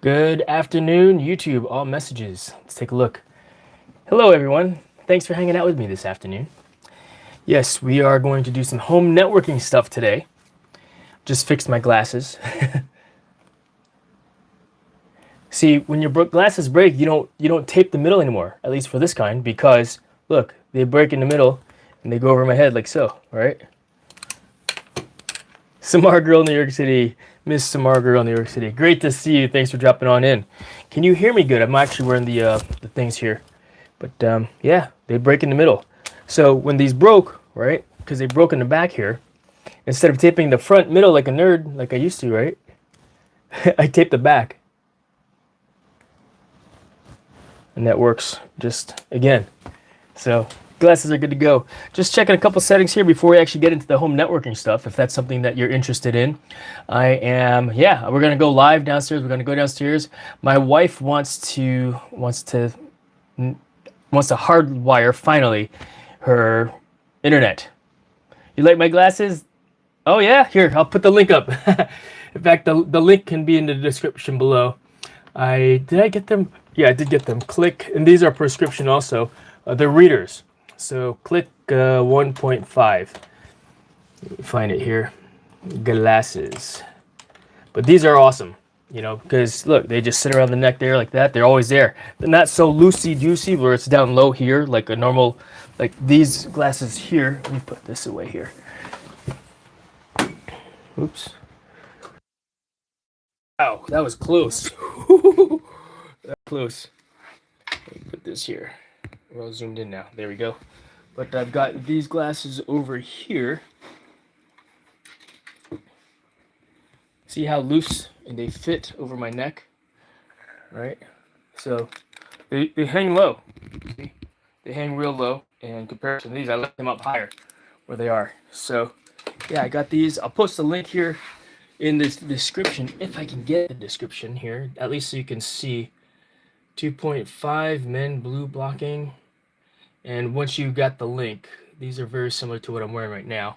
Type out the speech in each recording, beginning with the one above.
Good afternoon, YouTube. All messages. Let's take a look. Hello, everyone. Thanks for hanging out with me this afternoon. Yes, we are going to do some home networking stuff today. Just fixed my glasses. See, when your glasses break, you don't tape the middle anymore. At least for this kind, because look, they break in the middle and they go over my head like so. Right? Samar Girl, New York City. Miss Samar Girl, New York City. Great to see you. Thanks for dropping on in. Can you hear me good? I'm actually wearing the things here. But yeah, they break in the middle. So when these broke, right, because they broke in the back here, instead of taping the front middle like a nerd, like I used to, right, I taped the back. And that works just again. So glasses are good to go. Just checking a couple settings here before we actually get into the home networking stuff, if that's something that you're interested in. We're gonna go live downstairs. We're gonna go downstairs. My wife wants to hardwire finally her internet. You like my glasses? Oh yeah, here, I'll put the link up. In fact, the link can be in the description below. Did I get them? Yeah, I did get them. Click, and these are prescription also. They're readers. So click 1.5. Let me find it here. Glasses. But these are awesome, because look, they just sit around the neck there like that. They're always there. They're not so loosey-goosey where it's down low here like a normal, like these glasses here. Let me put this away here. Oops. Wow, that was close. That was close. Let me put this here. We're all zoomed in now. There we go. But I've got these glasses over here. See how loose and they fit over my neck, right? So they hang low. See? They hang real low. And in comparison to these, I left them up higher where they are. So yeah, I got these. I'll post a link here in this description, if I can get the description here, at least so you can see. 2.5 men blue blocking. And once you got the link, these are very similar to what I'm wearing right now.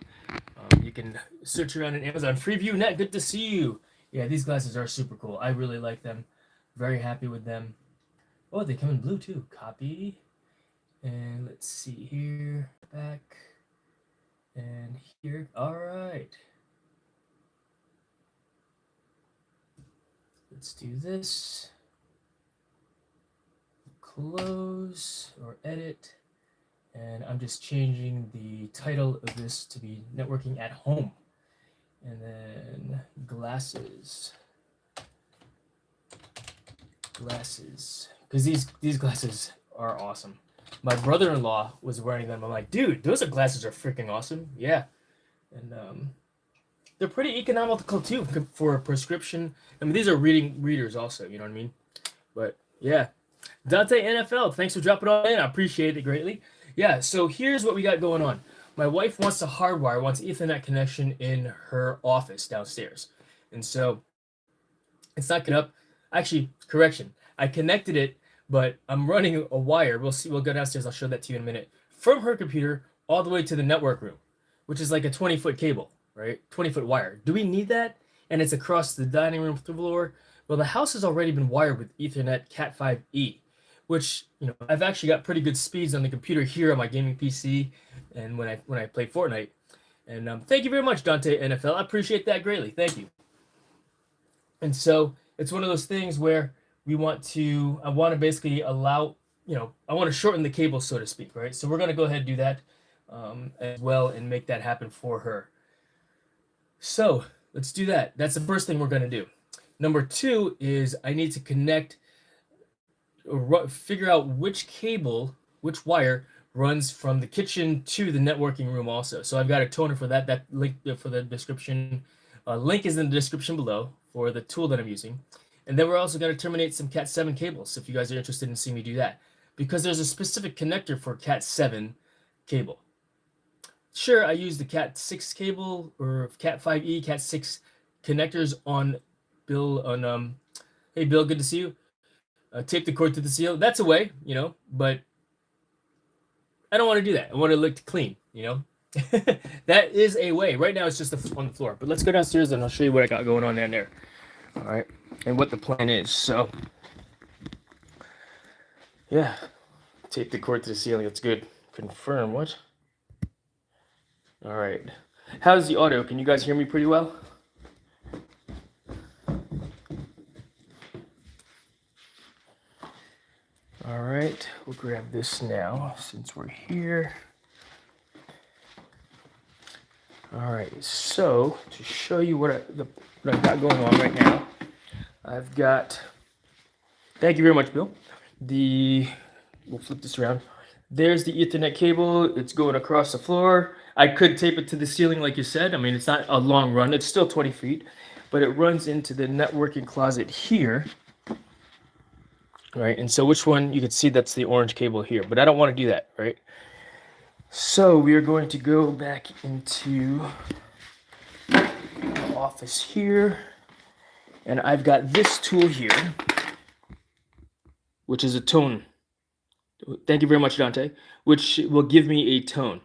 You can search around in Amazon. Freeview.net, good to see you. Yeah, these glasses are super cool. I really like them. Very happy with them. Oh, they come in blue too. Copy. And let's see here. Back. And here. All right. Let's do this. Close or edit. And I'm just changing the title of this to be Networking at Home. And then glasses. Glasses. Because these glasses are awesome. My brother-in-law was wearing them. I'm like, dude, those glasses are freaking awesome. Yeah. And they're pretty economical too for a prescription. I mean, these are readers also, you know what I mean? But yeah. Dante NFL, thanks for dropping on in. I appreciate it greatly. Yeah, so here's what we got going on. My wife wants Ethernet connection in her office downstairs. And so it's not good up. Actually, correction. I connected it, but I'm running a wire. We'll see. We'll go downstairs. I'll show that to you in a minute. From her computer all the way to the network room, which is like a 20-foot cable, right? 20-foot wire. Do we need that? And it's across the dining room floor. Well, the house has already been wired with Ethernet Cat5e, which, I've actually got pretty good speeds on the computer here on my gaming PC and when I play Fortnite. And thank you very much, Dante NFL. I appreciate that greatly. Thank you. And so it's one of those things where I want to basically allow, I want to shorten the cable, so to speak, right? So we're going to go ahead and do that as well and make that happen for her. So let's do that. That's the first thing we're going to do. Number 2 is I need to figure out which wire runs from the kitchen to the networking room also. So I've got a toner for that. That link for the description. Link is in the description below for the tool that I'm using. And then we're also going to terminate some Cat7 cables if you guys are interested in seeing me do that. Because there's a specific connector for Cat7 cable. Sure, I use the Cat6 cable or Cat5e, Cat6 connectors on Bill on hey Bill, good to see you. Tape the cord to the seal. That's a way, but I don't want to do that. I want it to look clean, That is a way. Right now it's just on the floor. But let's go downstairs and I'll show you what I got going on down there. All right. and what the plan is. So, yeah, tape the cord to the ceiling. That's good. Confirm what? All right. How's the audio? Can you guys hear me pretty well? All right, we'll grab this now since we're here. All right, so to show you what I've got going on right now, I've got, thank you very much, Bill. We'll flip this around. There's the Ethernet cable. It's going across the floor. I could tape it to the ceiling like you said. I mean, it's not a long run. It's still 20 feet, but it runs into the networking closet here. Right, and so which one, you can see that's the orange cable here, but I don't want to do that, right? So we are going to go back into the office here, and I've got this tool here, which is a tone. Thank you very much, Dante, which will give me a tone.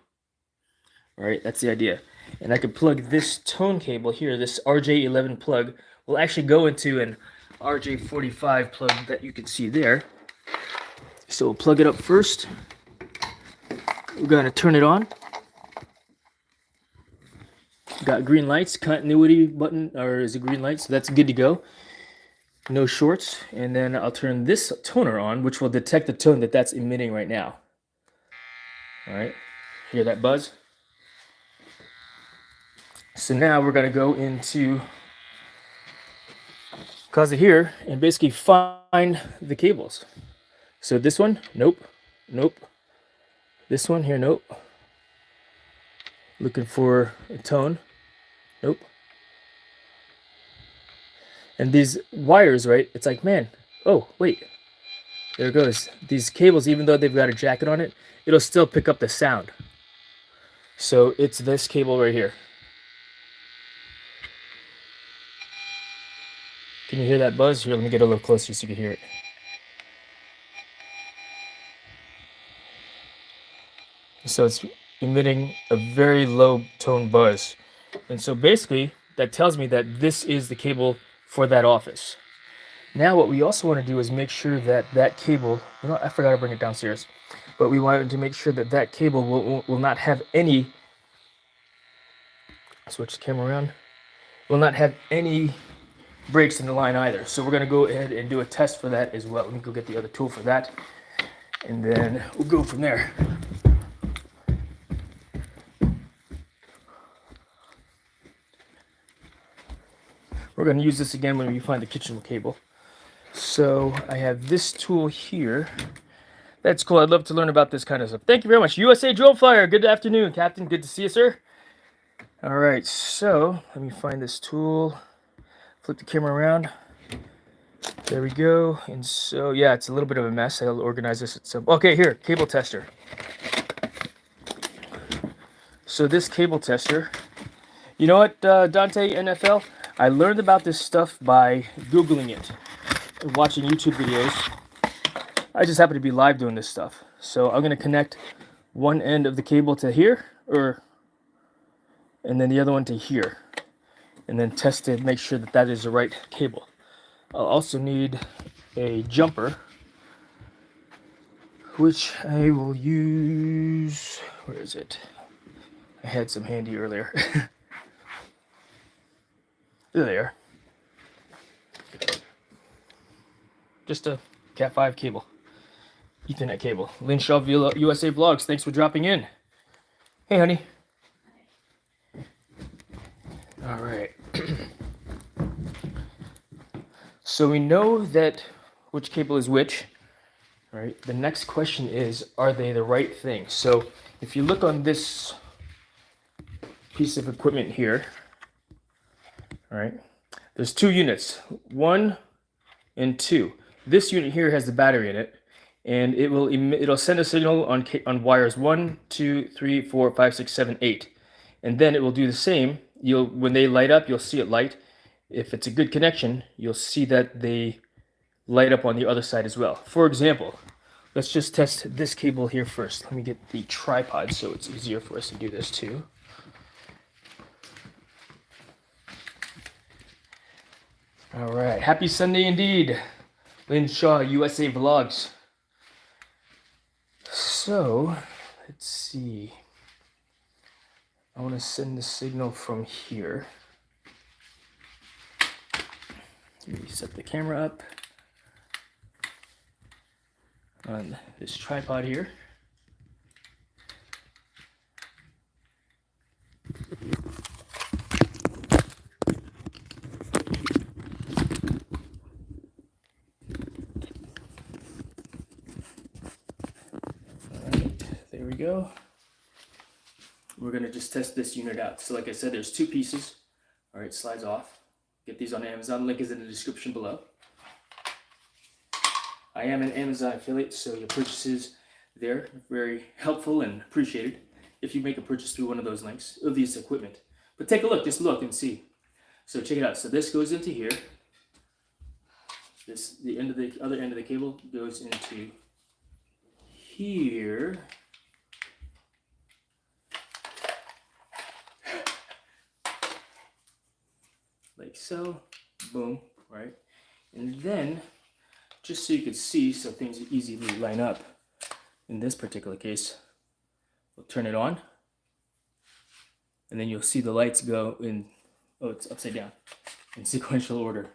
All right, that's the idea. And I could plug this tone cable here, this RJ11 plug, will actually go into an RJ45 plug that you can see there. So we'll plug it up first. We're going to turn it on. Got green lights, continuity button, or is it green light? So that's good to go. No shorts. And then I'll turn this toner on, which will detect the tone that's emitting right now. All right, hear that buzz? So now we're going to go into closet here and basically find the cables. So this one, nope, nope. This one here, nope. Looking for a tone, nope. And these wires, right? It's like, man, oh, wait. There it goes. These cables, even though they've got a jacket on it, it'll still pick up the sound. So it's this cable right here. Can you hear that buzz? Here, let me get a little closer so you can hear it. So it's emitting a very low tone buzz. And so basically, that tells me that this is the cable for that office. Now what we also want to do is make sure that that cable, you know, I forgot to bring it downstairs, but we wanted to make sure that that cable will not have any, switch the camera around, will not have any breaks in the line either. So we're going to go ahead and do a test for that as well. Let me go get the other tool for that, and then we'll go from there. We're going to use this again when we find the kitchen cable. So I have this tool here. That's cool. I'd love to learn about this kind of stuff. Thank you very much. USA Drone Flyer. Good afternoon, Captain. Good to see you, sir. All right, so let me find this tool. Flip the camera around. There we go. And so, yeah, it's a little bit of a mess. I'll organize this. Okay, here, cable tester. So this cable tester, you know what, Dante NFL? I learned about this stuff by Googling it and watching YouTube videos. I just happen to be live doing this stuff. So I'm going to connect one end of the cable to here, and then the other one to here. And then test to make sure that that is the right cable. I'll also need a jumper, which I will use, where is it? I had some handy earlier. There they are. Just a Cat 5 cable. Ethernet cable. Lynn Shaw USA Vlogs, thanks for dropping in. Hey, honey. All right. So we know that which cable is which, right? The next question is, are they the right thing? So if you look on this piece of equipment here, all right, there's two units, 1 and 2. This unit here has the battery in it, and it'll send a signal on wires 1, 2, 3, 4, 5, 6, 7, 8, and then it will do the same. When they light up, you'll see it light. If it's a good connection, you'll see that they light up on the other side as well. For example, let's just test this cable here first. Let me get the tripod so it's easier for us to do this too. All right, happy Sunday indeed. Lynn Shaw, USA Vlogs. So, let's see. I want to send the signal from here. Let me set the camera up on this tripod here. There we go. We're going to just test this unit out. So like I said, there's two pieces. All right, slides off. Get these on Amazon. Link is in the description below. I am an Amazon affiliate, so your purchases there are very helpful and appreciated if you make a purchase through one of those links, of this equipment. But take a look, just look and see. So check it out. So this goes into here. The end of the other end of the cable goes into here. Like so, boom, right? And then, just so you could see, so things easily line up, in this particular case, we'll turn it on, and then you'll see the lights go in, oh, it's upside down, in sequential order.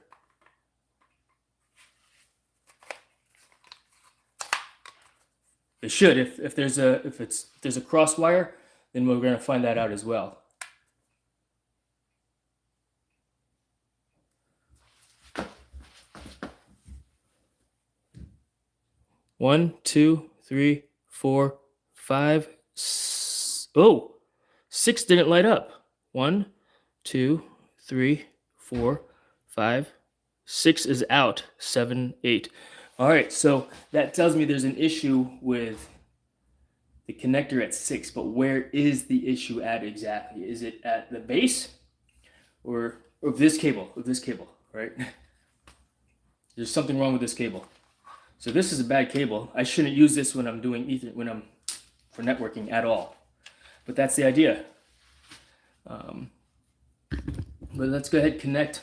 It should, if there's a cross wire, then we're going to find that out as well. One, two, three, four, five. Oh, 6 didn't light up. 1, 2, 3, 4, 5, 6 is out. 7, 8. All right, so that tells me there's an issue with the connector at 6, but where is the issue at exactly? Is it at the base or this cable? Of this cable, right? There's something wrong with this cable. So this is a bad cable. I shouldn't use this when I'm doing for networking at all. But that's the idea. But let's go ahead and connect.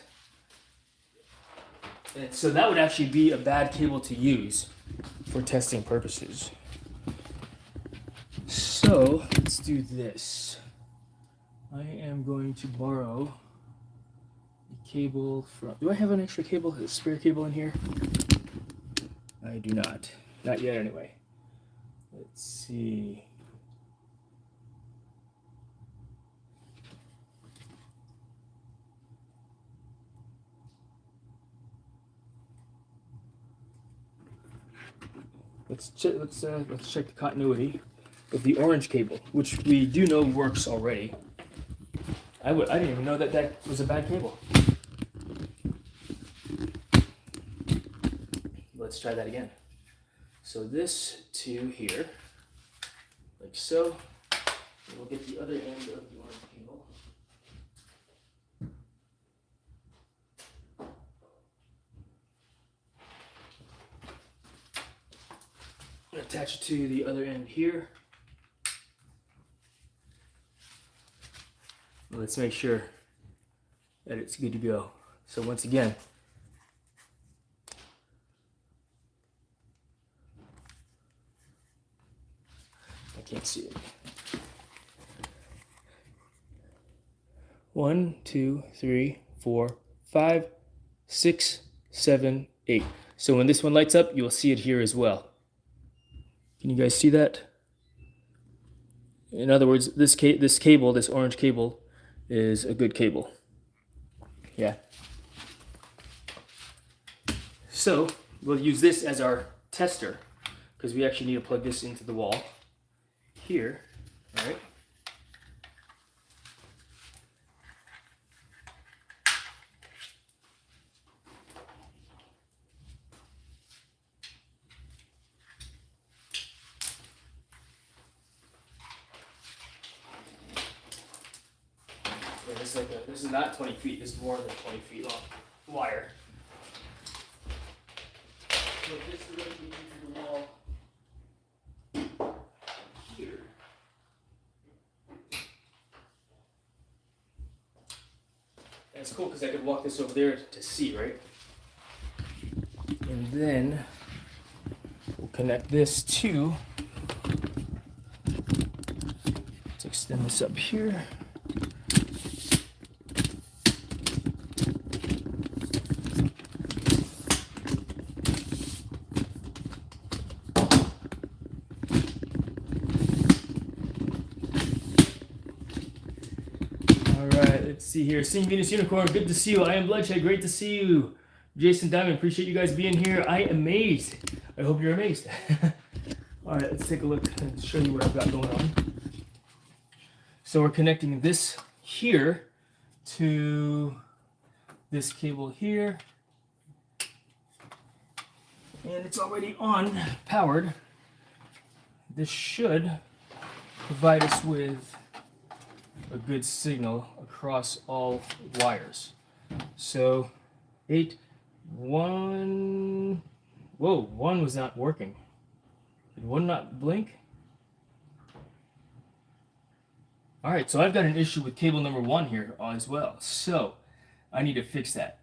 And so that would actually be a bad cable to use for testing purposes. So let's do this. I am going to borrow a cable from. Do I have an extra cable, a spare cable in here? I do not. Not yet, anyway. Let's see. Let's check the continuity of the orange cable, which we do know works already. I didn't even know that was a bad cable. Let's try that again. So this to here, like so. And we'll get the other end of the orange cable. Attach it to the other end here. Let's make sure that it's good to go. So once again, I can't see it. 1, 2, 3, 4, 5, 6, 7, 8. So when this one lights up, you'll see it here as well. Can you guys see that? In other words, this cable, this orange cable, is a good cable. Yeah. So we'll use this as our tester because we actually need to plug this into the wall here. All right. This is not 20 feet, this is more than 20 feet long wire. So this is going to be into the wall here. It's cool because I could walk this over there to see, right? And then we'll connect this to, let's extend this up here. Let's see here. Seeing Venus Unicorn, good to see you. I am Bloodshed, great to see you. Jason Diamond, appreciate you guys being here. I am amazed. I hope you're amazed. All right, let's take a look and show you what I've got going on. So we're connecting this here to this cable here. And it's already on, powered. This should provide us with a good signal across all wires. So 1, whoa, 1 was not working. Did 1 not blink? All right, so I've got an issue with cable number 1 here as well. So I need to fix that.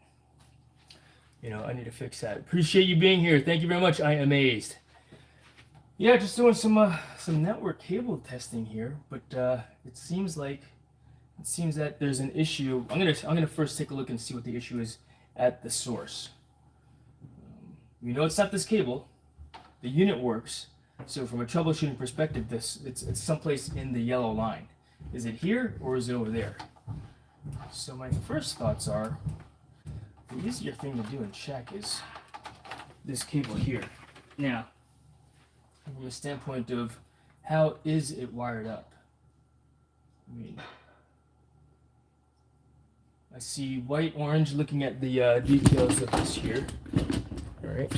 I need to fix that. Appreciate you being here. Thank you very much. I am amazed. Yeah, just doing some network cable testing here, but it seems that there's an issue. I'm gonna first take a look and see what the issue is at the source. We know it's not this cable. The unit works. So from a troubleshooting perspective, it's someplace in the yellow line. Is it here or is it over there? So my first thoughts are, the easier thing to do and check is this cable here. Now, from a standpoint of how is it wired up? I see white, orange, looking at the details of this here. All right.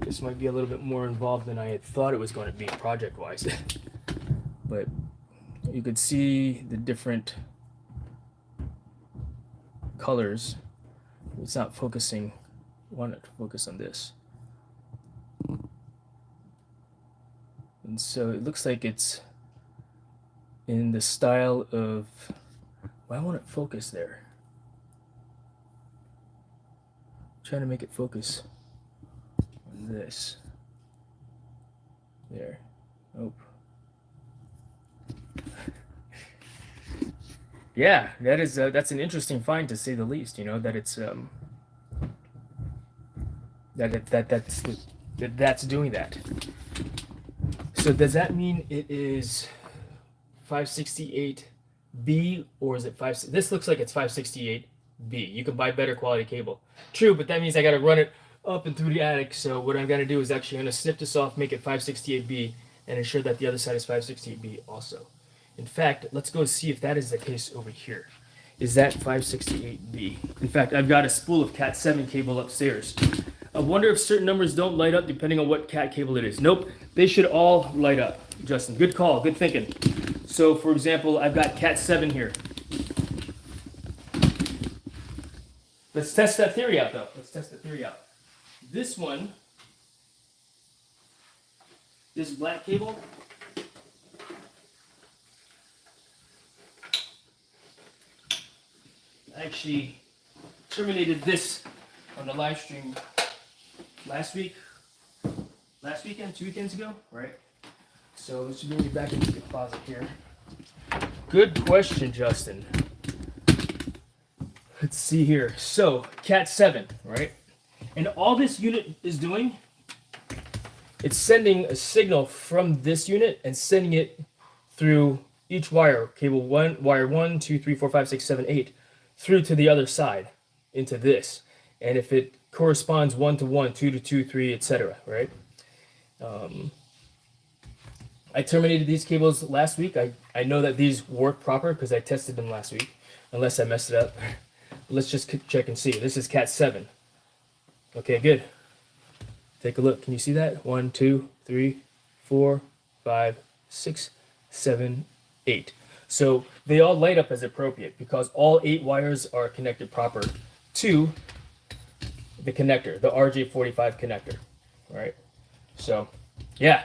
This might be a little bit more involved than I had thought it was going to be project-wise. But you could see the different colors. It's not focusing. I want it to focus on this. And so it looks like it's in the style of, well, I want it focused there. I'm trying to make it focus on this. There. Oh. Yeah, that's an interesting find to say the least. That it's that's doing that. So does that mean it is 568B or is it 5? This looks like it's 568B. You can buy better quality cable. True, but that means I got to run it up and through the attic. So what I'm going to do is actually going to snip this off, make it 568B, and ensure that the other side is 568B also. In fact, let's go see if that is the case over here. Is that 568B? In fact, I've got a spool of Cat 7 cable upstairs. I wonder if certain numbers don't light up depending on what Cat cable it is. Nope, they should all light up. Justin, good call, good thinking. So, for example, I've got Cat 7 here. Let's test that theory out, though. This one, this black cable, I actually terminated this on the live stream last weekend, 2 weekends ago, right? So let's bring you back into the closet here. Good question, Justin. Let's see here. So, Cat 7, right? And all this unit is doing, it's sending a signal from this unit and sending it through each wire, cable 1, wire 1, 2, 3, 4, 5, 6, 7, 8, through to the other side, into this. And if it corresponds 1 to 1, 2 to 2, 3, etc., right? I terminated these cables last week. I know that these work proper because I tested them last week, unless I messed it up. Let's just check and see. This is Cat 7. Okay, good. Take a look. Can you see that? 1, 2, 3, 4, 5, 6, 7, 8. So they all light up as appropriate because all 8 wires are connected proper to the connector, the RJ45 connector. All right. So, yeah.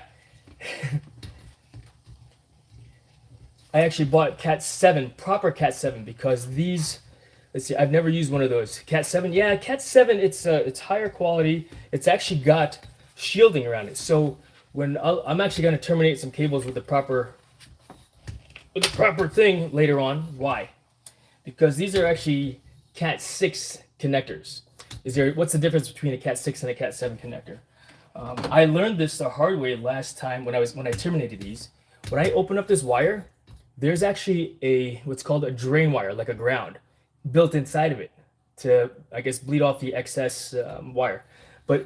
I actually bought Cat 7, proper Cat 7, because these, let's see, I've never used one of those. Cat 7, yeah, Cat 7, it's higher quality. It's actually got shielding around it. So when I'm actually going to terminate some cables with the proper thing later on. Why? Because these are actually Cat 6 connectors. What's the difference between a Cat 6 and a Cat 7 connector? I learned this the hard way last time when I terminated these. When I open up this wire, there's actually what's called a drain wire, like a ground, built inside of it to, I guess, bleed off the excess wire. But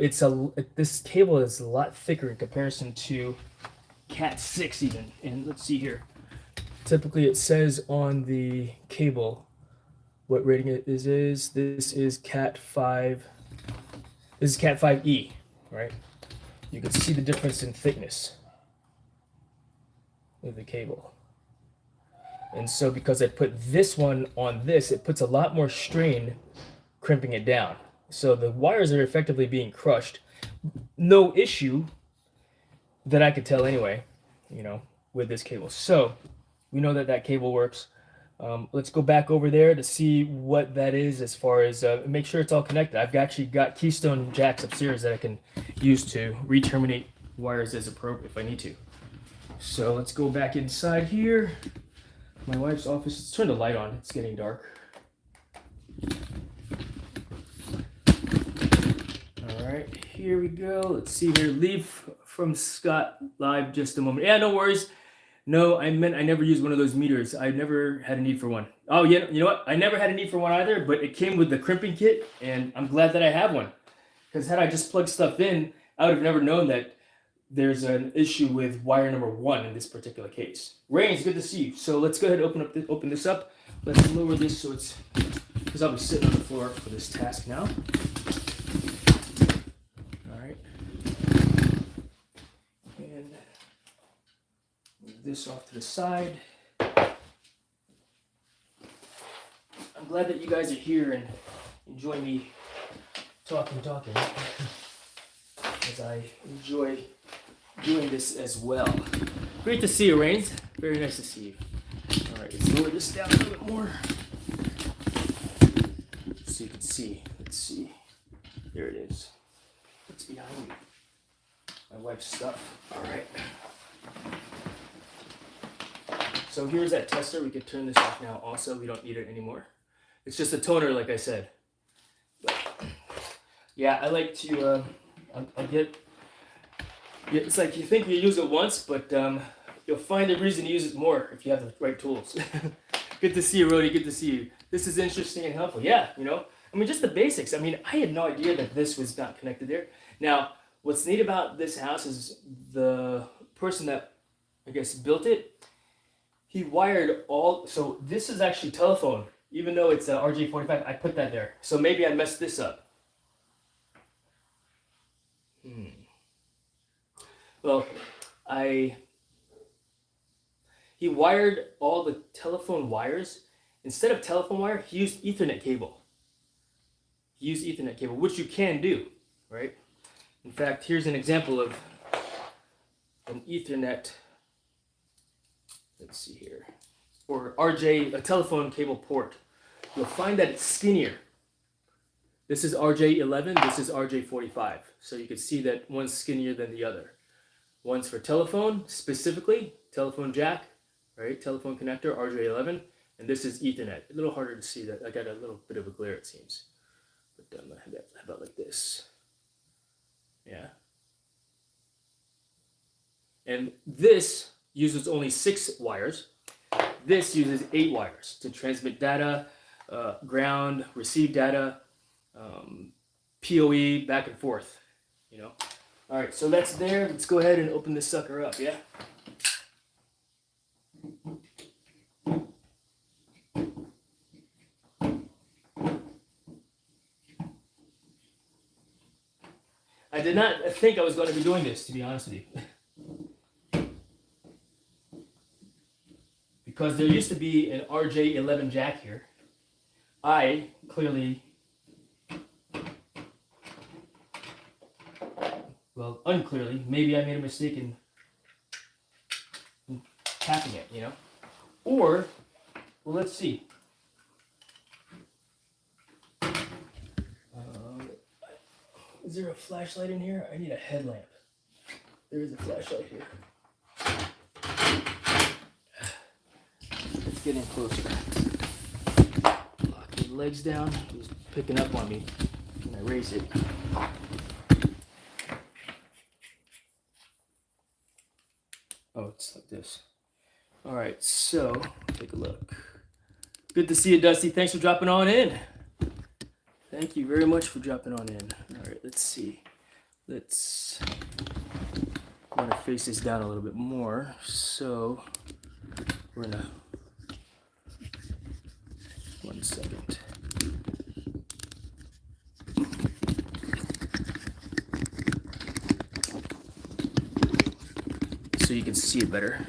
this cable is a lot thicker in comparison to Cat 6 even. And let's see here. Typically, it says on the cable what rating it is. This is Cat 5. This is Cat 5E, right? You can see the difference in thickness of the cable. And so because I put this one on this, it puts a lot more strain crimping it down. So the wires are effectively being crushed. No issue that I could tell anyway, with this cable. So we know that cable works. Let's go back over there to see what that is as far as make sure it's all connected. I've actually got Keystone jacks upstairs that I can use to re-terminate wires as appropriate if I need to. So let's go back inside here. My wife's office. Let's turn the light on. It's getting dark. All right, here we go. Let's see here. Leave from Scott live just a moment. Yeah, no worries. No, I never used one of those meters. I never had a need for one. Oh, yeah, you know what? I never had a need for one either, but it came with the crimping kit, and I'm glad that I have one. Because had I just plugged stuff in, I would have never known that there's an issue with wire number 1 in this particular case. Rain, it's good to see you. So let's go ahead and open this up. Let's lower this so it's, because I'll be sitting on the floor for this task now. All right. And move this off to the side. I'm glad that you guys are here and enjoy me talking, as I enjoy doing this as well. Great to see you, Rains. Very nice to see you. All right, let's lower this down a little bit more so you can see. Let's see. There it is. What's behind me? My wife's stuff. All right. So here's that tester. We could turn this off now also. We don't need it anymore. It's just a toner, like I said. But, yeah, I like to, it's like you think you use it once, but you'll find a reason to use it more if you have the right tools. Good to see you, Rody. Good to see you. This is interesting and helpful. Yeah, just the basics. I had no idea that this was not connected there. Now, what's neat about this house is the person that, I guess, built it, he wired so this is actually telephone. Even though it's a RJ45, I put that there. So maybe I messed this up. Well, he wired all the telephone wires. Instead of telephone wire, he used Ethernet cable. Which you can do, right? In fact, here's an example of an Ethernet, let's see here, or a telephone cable port. You'll find that it's skinnier. This is RJ11, this is RJ45. So you can see that one's skinnier than the other. One's for telephone, specifically, telephone jack, right? Telephone connector, RJ11. And this is Ethernet. A little harder to see that. I got a little bit of a glare, it seems. But how about like this? Yeah. And this uses only 6 wires. This uses 8 wires to transmit data, ground, receive data, PoE, back and forth, All right, so that's there. Let's go ahead and open this sucker up, yeah? I did not think I was going to be doing this, to be honest with you. Because there used to be an RJ11 jack here. I clearly, well, unclearly, maybe I made a mistake in tapping it, Or, well, let's see. Is there a flashlight in here? I need a headlamp. There is a flashlight here. It's getting closer. Lock his legs down. He's picking up on me. Can I raise it? Oh, it's like this. All right, so take a look. Good to see you, Dusty. Thanks for dropping on in. Thank you very much for dropping on in. All right, let's see. I want to face this down a little bit more. So we're gonna, 1 second. So you can see it better.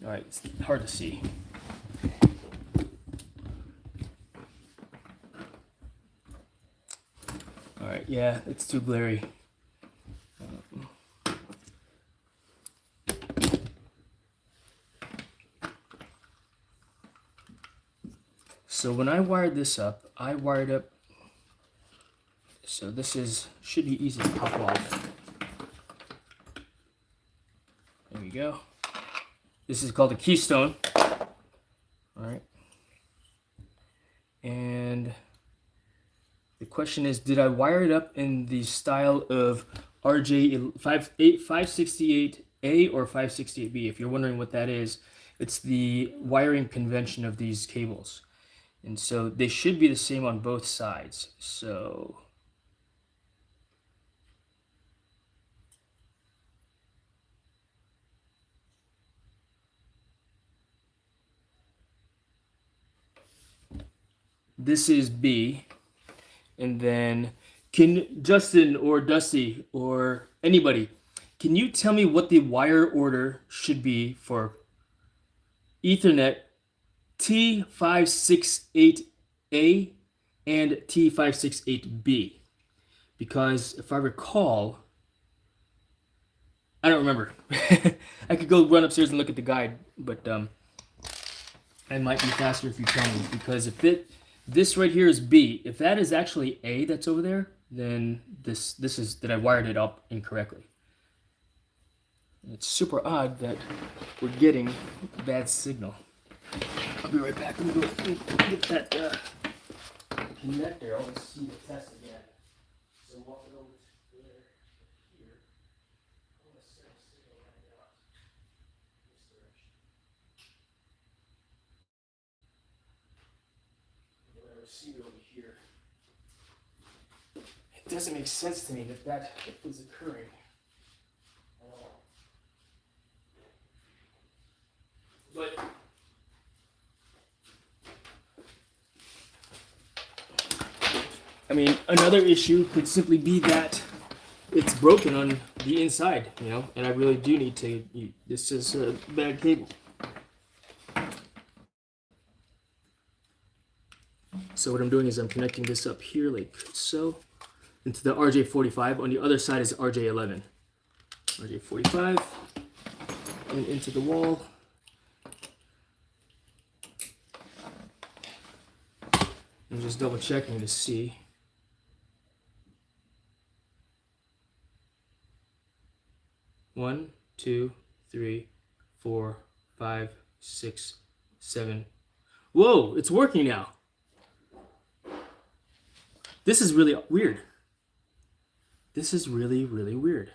All right, it's hard to see. All right, yeah, it's too blurry. So when I wired this up, I wired up, so this should be easy to pop off. There we go. This is called a keystone. All right. And the question is, did I wire it up in the style of RJ568A or 568B? If you're wondering what that is, it's the wiring convention of these cables. And so they should be the same on both sides. So this is B. And then can Justin or Dusty or anybody, can you tell me what the wire order should be for Ethernet T568A and T568B? Because if I recall, I don't remember. I could go run upstairs and look at the guide, but I might be faster if you tell me. Because if this right here is B, if that is actually A that's over there, then this is that I wired it up incorrectly. It's super odd that we're getting a bad signal. I'll be right back. Let me go get that connector. I want to see the test again. So walk it over to there, here. I want to send a signal right out this direction. And then I receive it over here. It doesn't make sense to me that is occurring. But I mean, another issue could simply be that it's broken on the inside, you know, and I really do need to, this is a bad cable. So what I'm doing is I'm connecting this up here like so into the RJ45. On the other side is RJ11. RJ45 and into the wall. I'm just double checking to see. One, two, three, 4, 5, 6, 7. Whoa, it's working now. This is really weird. This is really, really weird.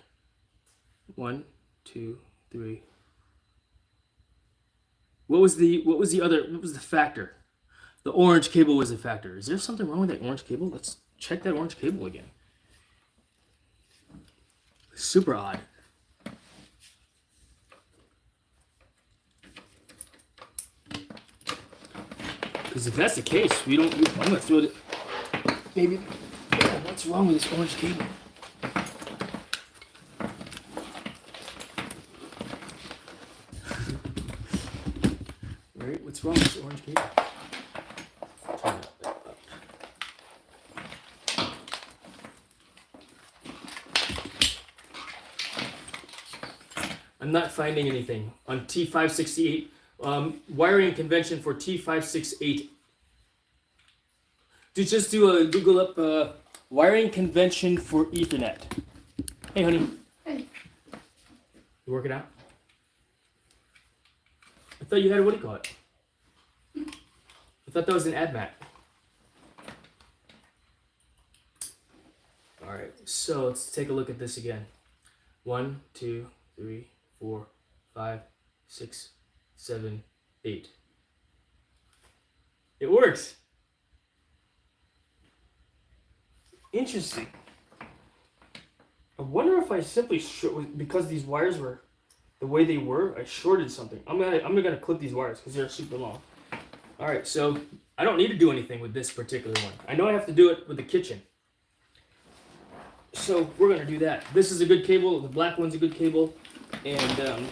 1, 2, 3. What was the factor? The orange cable was the factor. Is there something wrong with that orange cable? Let's check that orange cable again. Super odd. Because if that's the case, I'm gonna throw it. Maybe. What's wrong with this orange cable? Right? What's wrong with this orange cable? I'm not finding anything on T568. Wiring convention for T568. Just do a Google up wiring convention for Ethernet. Hey, honey. Hey. You working out? I thought you had, what do you call it? I thought that was an ad mat. Alright, so let's take a look at this again. 1, 2, 3, 4, 5, 6, 7, 8. It works. Interesting. I wonder if I simply because these wires were the way they were, I shorted something. I'm gonna clip these wires because they're super long. All right, so I don't need to do anything with this particular one. I know I have to do it with the kitchen. So we're gonna do that. This is a good cable. The black one's a good cable, and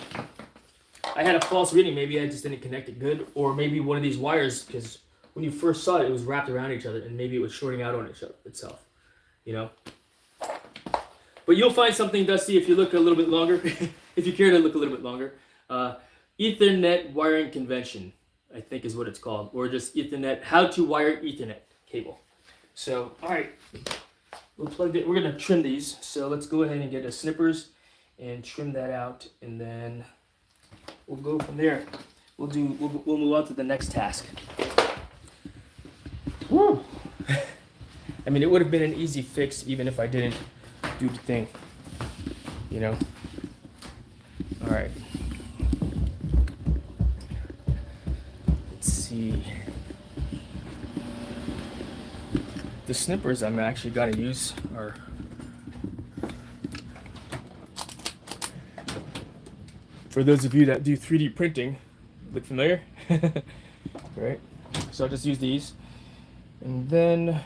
I had a false reading. Maybe I just didn't connect it good, or maybe one of these wires, because when you first saw it, it was wrapped around each other, and maybe it was shorting out on itself. You know. But you'll find something, Dusty, if you look a little bit longer. If you care to look a little bit longer. Ethernet wiring convention, I think is what it's called. Or just Ethernet, how to wire Ethernet cable. So, all right. We're plugged in. We're going to trim these. So let's go ahead and get the snippers and trim that out. And then we'll go from there. We'll move on to the next task. Woo! I mean, it would have been an easy fix even if I didn't do the thing, you know. All right, let's see. The snippers I'm actually gonna use are for those of you that do 3D printing. Look familiar? Right, so I'll just use these, and then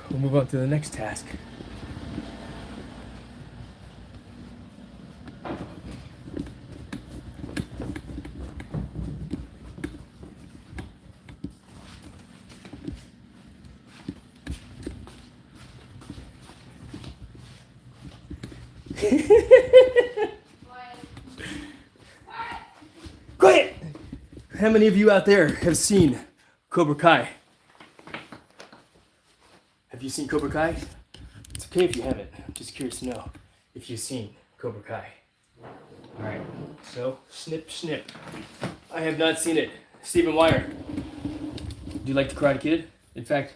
we'll move on to the next task. Quiet! How many of you out there have seen Cobra Kai? Have you seen Cobra Kai? It's okay if you haven't. I'm just curious to know if you've seen Cobra Kai. Alright, so snip, snip. I have not seen it. Stephen Wire, do you like the Karate Kid? In fact,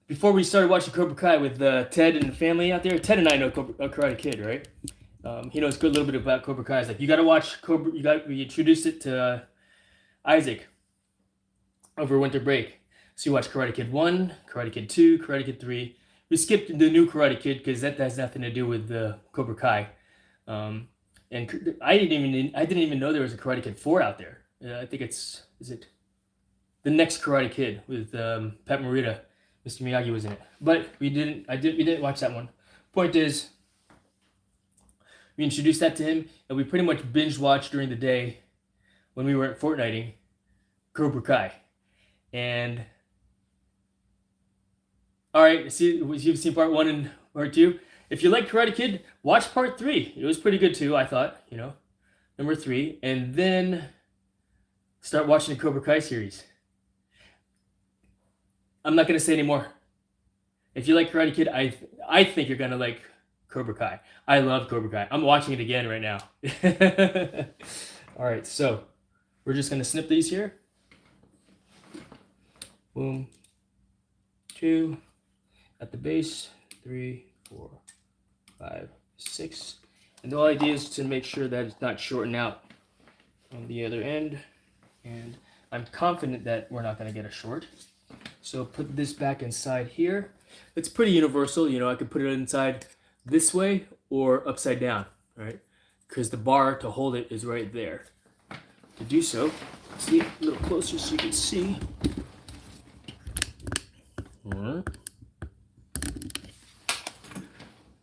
before we started watching Cobra Kai with Ted and the family out there. Ted and I know Karate Kid, right? He knows a little bit about Cobra Kai. It's like, you got to watch Cobra. We introduced it to Isaac over winter break. So you watch Karate Kid 1, Karate Kid 2, Karate Kid 3. We skipped the new Karate Kid because that has nothing to do with Cobra Kai. And I didn't even know there was a Karate Kid 4 out there. I think is it the next Karate Kid with Pat Morita. Mr. Miyagi was in it, but we didn't watch that one. Point is, we introduced that to him, and we pretty much binge watched during the day when we were at Fortniting Cobra Kai. And all right, see, you've seen part 1 and part 2. If you like Karate Kid, watch part 3. It was pretty good too, I thought. You know, number 3, and then start watching the Cobra Kai series. I'm not gonna say anymore. If you like Karate Kid, I think you're gonna like Cobra Kai. I love Cobra Kai. I'm watching it again right now. All right, so we're just gonna snip these here. Boom. 2 at the base. 3, 4, 5, 6. And the whole idea is to make sure that it's not shorting out on the other end. And I'm confident that we're not gonna get a short. So put this back inside here. It's pretty universal, you know, I could put it inside this way or upside down, right? Because the bar to hold it is right there. To do so, let's get a little closer so you can see.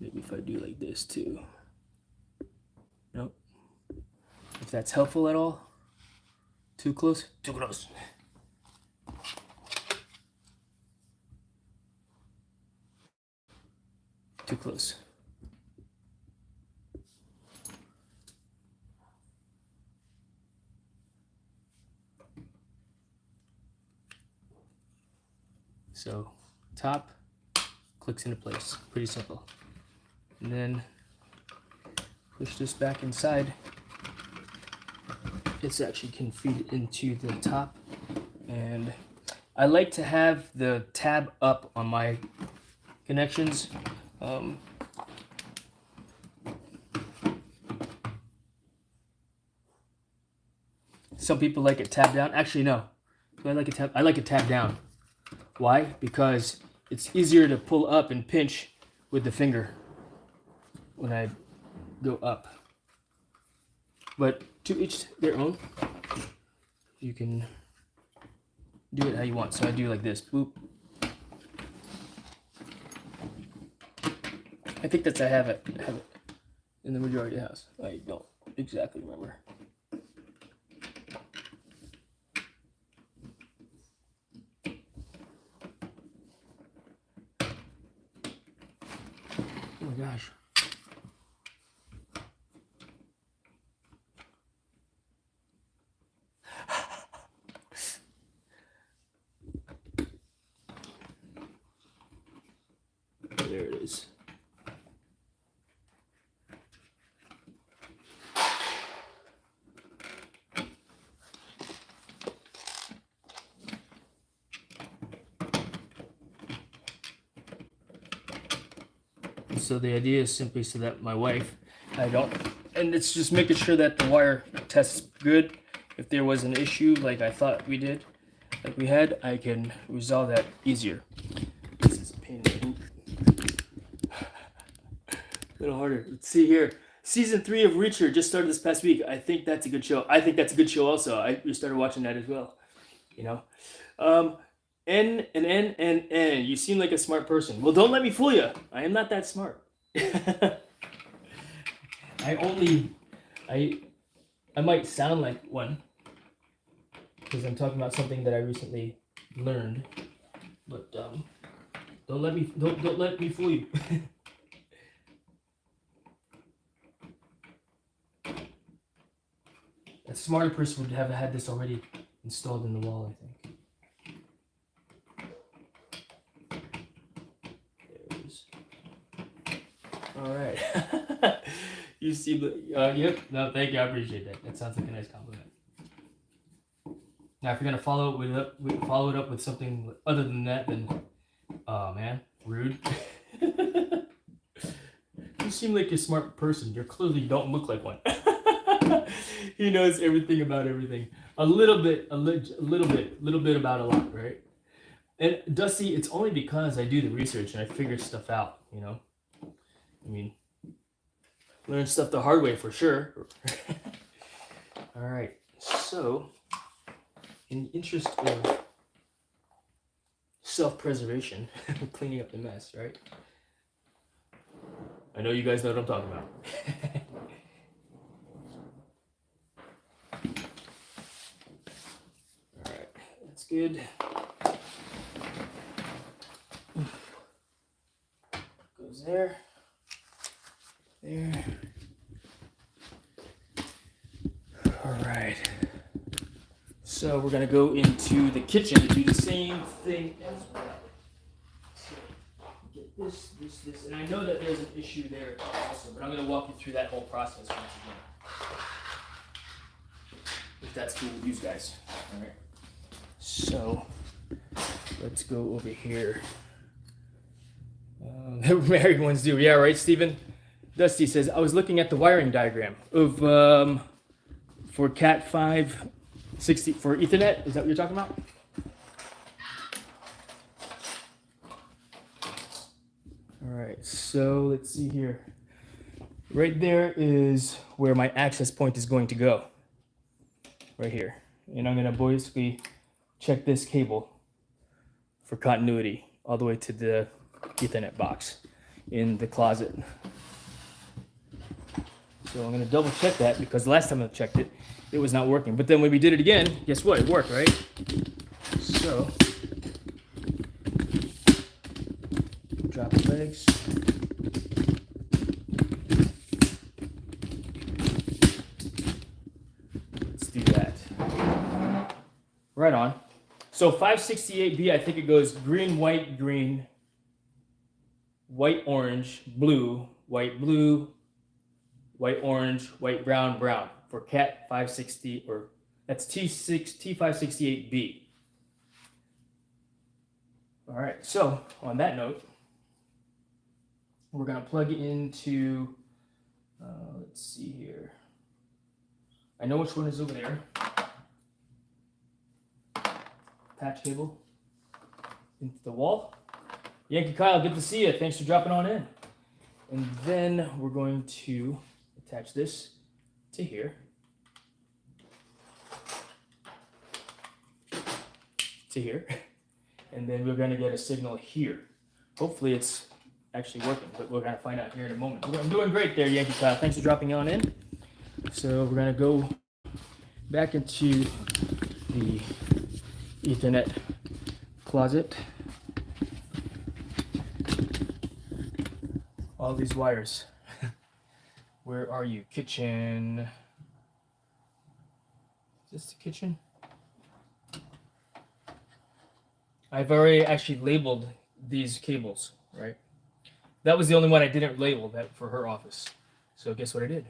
Maybe if I do like this too. Nope. If that's helpful at all. Too close? Too close. too close. So top clicks into place, pretty simple. And then push this back inside. It's actually can feed into the top. And I like to have the tab up on my connections. Some people like it tab down. Actually, no. I like it tab down. Why? Because it's easier to pull up and pinch with the finger when I go up. But to each their own. You can do it how you want. So I do like this. Boop. I think that's I have it in the majority of the house. I don't exactly remember. Oh my gosh. There it is. So the idea is simply so that my wife, and it's just making sure that the wire tests good. If there was an issue like I thought we had, I can resolve that easier. This is a pain in the hoop. A little harder. Let's see here. Season 3 of Reacher just started this past week. I think that's a good show. I think that's a good show also. We started watching that as well. You know? N and N and N. You seem like a smart person. Well, don't let me fool you. I am not that smart. I might sound like one because I'm talking about something that I recently learned. But don't let me fool you. A smarter person would have had this already installed in the wall, I think. All right. You see the yep. No, thank you. I appreciate that. That sounds like a nice compliment. Now, if you're gonna follow it up with something other than that, then oh man, rude. You seem like a smart person. You clearly don't look like one. He knows everything about everything. A little bit about a lot, right? And Dusty, it's only because I do the research and I figure stuff out, you know. I mean, learn stuff the hard way for sure. All right, so in the interest of self-preservation, cleaning up the mess, right? I know you guys know what I'm talking about. All right, that's good. Goes there. There. All right. So we're gonna go into the kitchen to do the same thing as well. So get this, and I know that there's an issue there also, but I'm gonna walk you through that whole process once again. If that's cool with you guys. All right. So let's go over here. Married ones do, yeah, right, Stephen? Dusty says, I was looking at the wiring diagram of for Cat 560 for Ethernet. Is that what you're talking about? All right, so let's see here. Right there is where my access point is going to go. Right here. And I'm going to basically check this cable for continuity all the way to the Ethernet box in the closet. So I'm going to double check that because the last time I checked it, it was not working. But then when we did it again, guess what? It worked, right? So, drop the legs. Right on. So 568B, I think it goes green, white, orange, blue, white, orange, white, brown, brown for Cat 560, or that's T568B. All right, so on that note, we're going to plug it into, let's see here. I know which one is over there. Patch cable into the wall. Yankee Kyle, good to see you. Thanks for dropping on in. And then we're going to attach this to here. To here. And then we're going to get a signal here. Hopefully it's actually working, but we're going to find out here in a moment. I'm doing great there, Yankee Kyle. Thanks for dropping on in. So we're going to go back into the Ethernet closet. All these wires. Where are you? Kitchen. Is this the kitchen? I've already actually labeled these cables, right? That was the only one I didn't label that for her office. So guess what I did?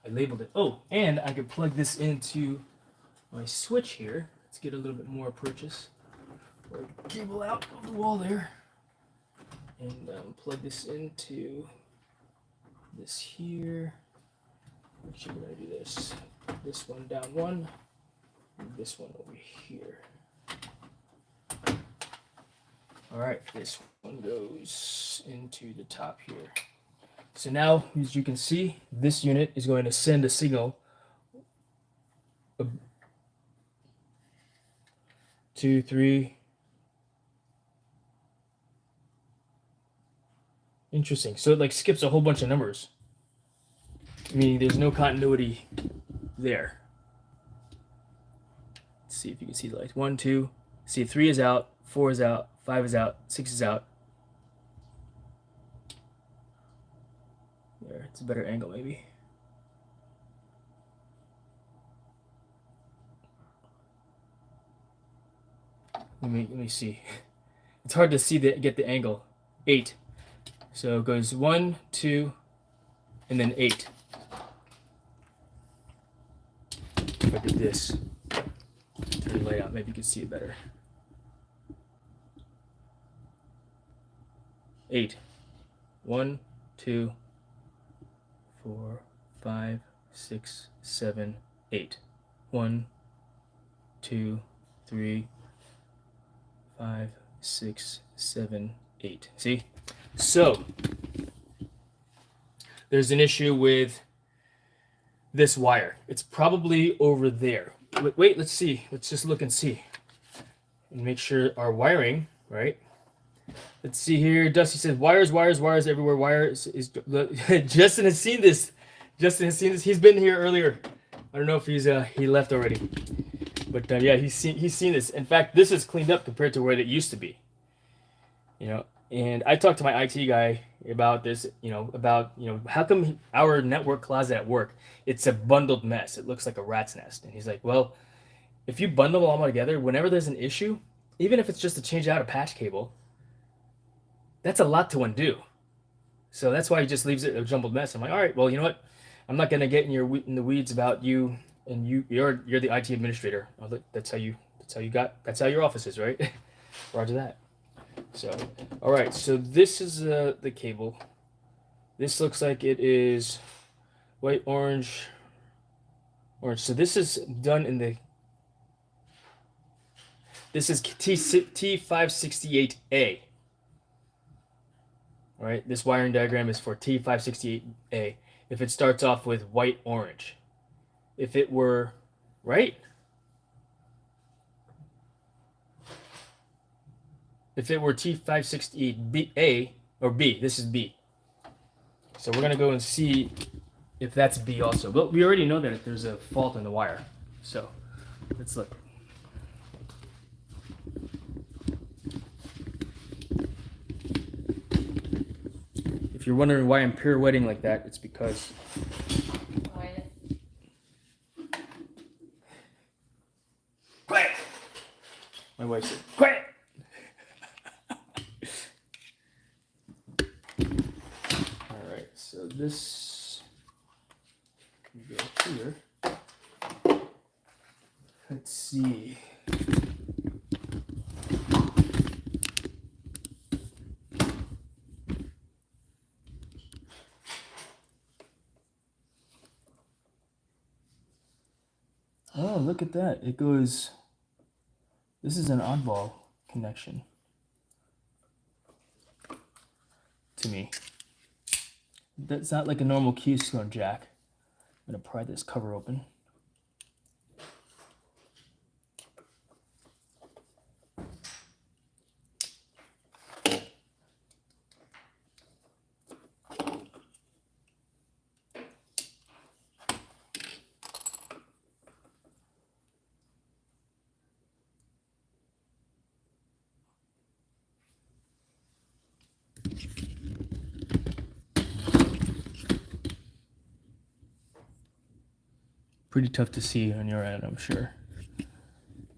I labeled it. Oh, and I could plug this into my switch here. Let's get a little bit more purchase. Or cable out of the wall there. And plug this into this here. Actually, we're going to do this. This one down one. And this one over here. All right, this one goes into the top here. So now, as you can see, this unit is going to send a signal 2, 3. Interesting. So it like skips a whole bunch of numbers. Meaning there's no continuity there. Let's see if you can see the lights. 1, 2. See, 3 is out, 4 is out, 5 is out, 6 is out. There, it's a better angle maybe. Let me see. It's hard to see get the angle. 8. So it goes 1, 2, and then 8. If I did this, turn the light out, maybe you can see it better. 8. 1, 2, 4, 5, 6, 7, 8. 1, 2, 3, 5, 6, 7, 8. See? So, there's an issue with this wire. It's probably over there. Wait, let's see. Let's just look and see. And make sure our wiring, right? Let's see here. Dusty says, wires everywhere. Wires is Justin has seen this. He's been here earlier. I don't know if he left already. But yeah, he's seen this. In fact, this is cleaned up compared to where it used to be. You know, and I talked to my IT guy about this, how come our network closet at work, it's a bundled mess. It looks like a rat's nest. And he's like, well, if you bundle them all together, whenever there's an issue, even if it's just to change out a patch cable, that's a lot to undo. So that's why he just leaves it a jumbled mess. I'm like, all right, well, you know what? I'm not gonna get in the weeds about you, and you're the IT administrator. That's how your office is, right? Roger that. So, all right. So this is the cable. This looks like it is white, orange. So this is done in the. This is T568A. All right. This wiring diagram is for T568A. If it starts off with white, orange. If it were right. If it were T568A or B, this is B. So we're gonna go and see if that's B also. But we already know that there's a fault in the wire. So let's look. If you're wondering why I'm pirouetting like that, it's because quiet. My wife said, quiet! Alright, so this can go here. Let's see. Oh, look at that. It goes... This is an oddball connection to me. That's not like a normal keystone jack. I'm going to pry this cover open. Pretty tough to see on your end, I'm sure.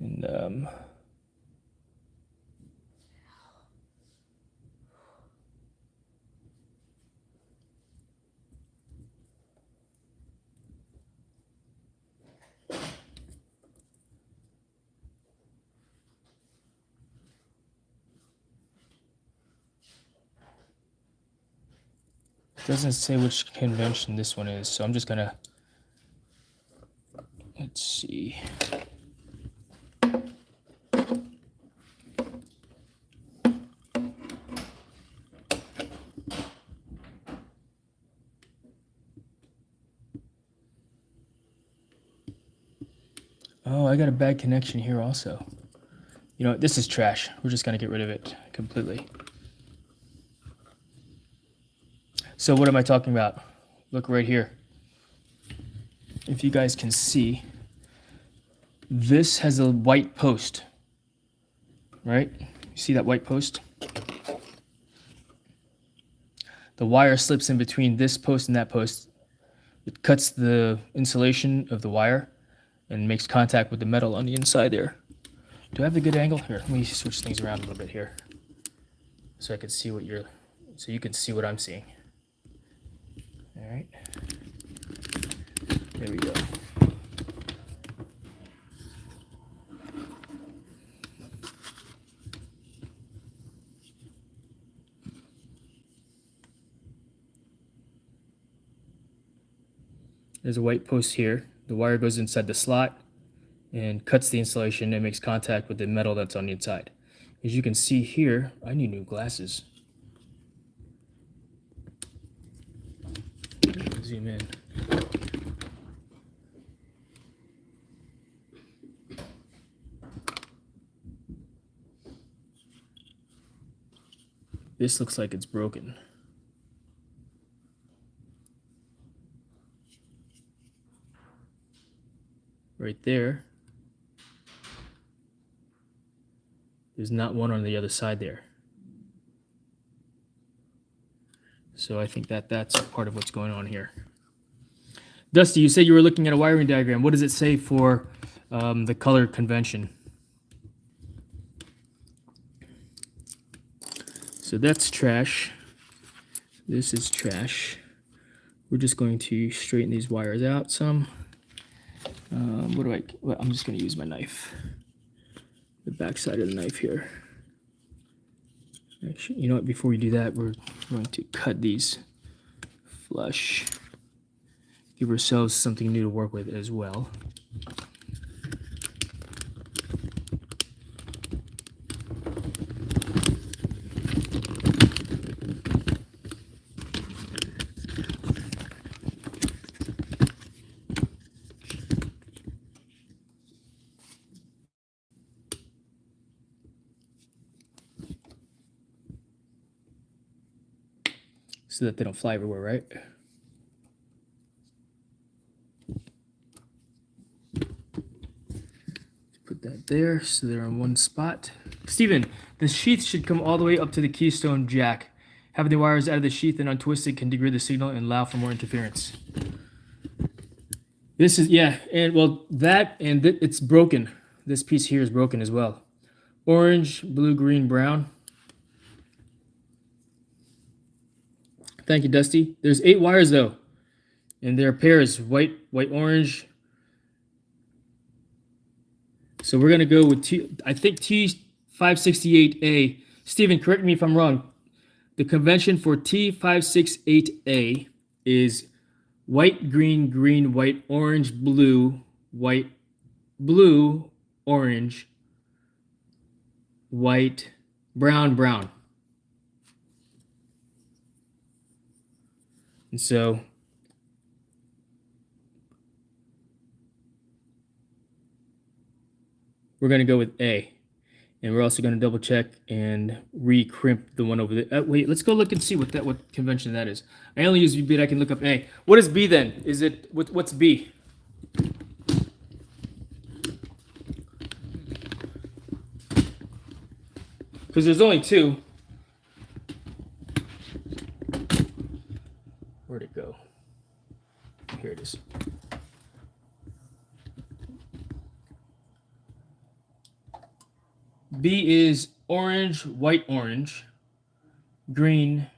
And it doesn't say which convention this one is, so I'm just gonna, let's see. Oh, I got a bad connection here also. You know what, this is trash. We're just gonna get rid of it completely. So what am I talking about? Look right here. If you guys can see, this has a white post, right? You see that white post? The wire slips in between this post and that post. It cuts the insulation of the wire and makes contact with the metal on the inside there. Do I have a good angle? Here, let me switch things around a little bit here so I can see what you're, so you can see what I'm seeing. All right, there we go. There's a white post here. The wire goes inside the slot and cuts the insulation and makes contact with the metal that's on the inside. As you can see here, I need new glasses. Zoom in. This looks like it's broken. Right there. There's not one on the other side there. So I think that that's part of what's going on here. Dusty, you said you were looking at a wiring diagram. What does it say for the color convention? So that's trash. This is trash. We're just going to straighten these wires out some. Well, I'm just going to use my knife. The back side of the knife here. Actually, you know what? Before we do that, we're going to cut these flush. Give ourselves something new to work with as well. So that they don't fly everywhere, right? Put that there so they're in one spot. Steven, the sheath should come all the way up to the keystone jack. Having the wires out of the sheath and untwisted can degrade the signal and allow for more interference. This is, yeah, and well, that and it's broken. This piece here is broken as well. Orange, blue, green, brown. Thank you, Dusty. There's 8 wires though, and there are pairs: white, white, orange. So we're gonna go with T. I think T568A. Steven, correct me if I'm wrong. The convention for T568A is white, green, green, white, orange, blue, white, blue, orange, white, brown, brown. And so we're going to go with A. And we're also going to double check and re-crimp the one over there. Wait, let's go look and see what convention that is. I only use B, but I can look up A. What is B then? Is it what's B? Because there's only 2. Where'd it go? Here it is. B is orange, white, orange, green,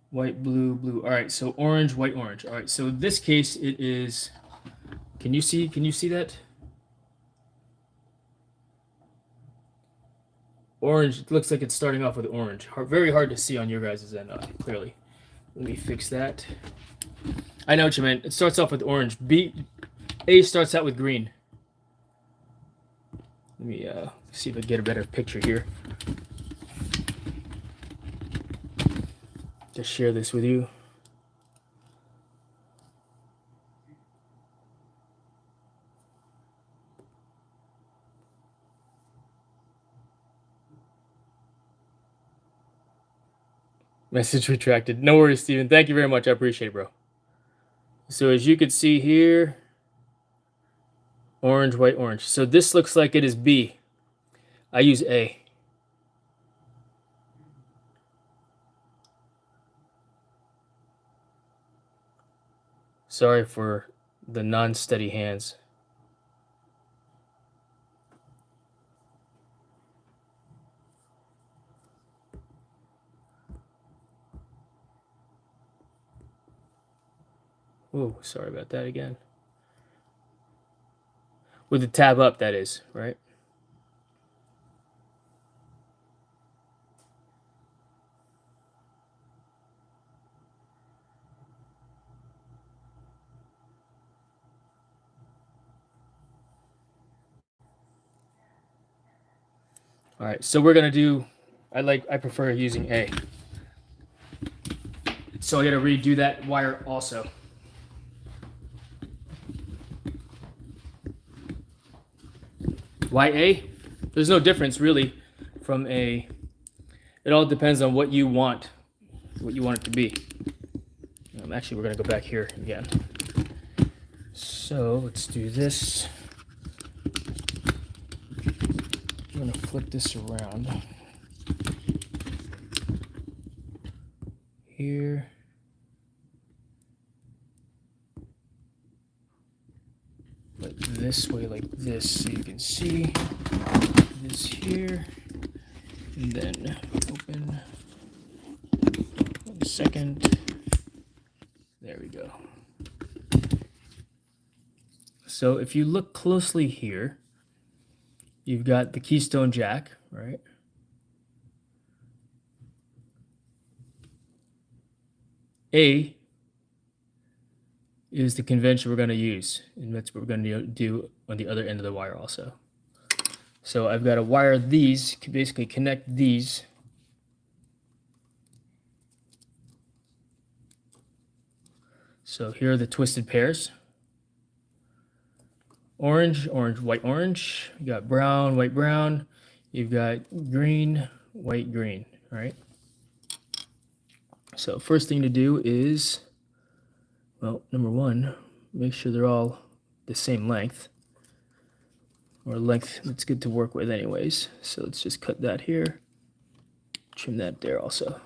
white, blue, blue. All right, so orange, white, orange. All right, so in this case, it is. Can you see that? Orange. It looks like it's starting off with orange. Very hard to see on your guys' end, clearly. Let me fix that. I know what you meant. It starts off with orange. A starts out with green. Let me see if I get a better picture here. Just share this with you. Message retracted. No worries, Steven. Thank you very much. I appreciate it, bro. So as you can see here, orange, white, orange. So this looks like it is B. I use A. Sorry for the non-steady hands. Oh, sorry about that again. With the tab up, that is, right? All right, so we're gonna do. I prefer using A. So I gotta redo that wire also. Why A? There's no difference really from A. It all depends on what you want it to be. Actually, we're gonna go back here again. So let's do this. I'm gonna flip this around here. Like this way, like this, so you can see this here, and then open. 1 second. There we go. So if you look closely here, you've got the keystone jack, right? A is the convention we're going to use, and that's what we're going to do on the other end of the wire also. So I've got to wire these, basically connect these. So here are the twisted pairs. Orange, orange, white, orange. You got brown, white, brown. You've got green, white, green, right? So first thing to do is, well, number one, make sure they're all the same length, or length that's good to work with anyways. So let's just cut that here, trim that there also.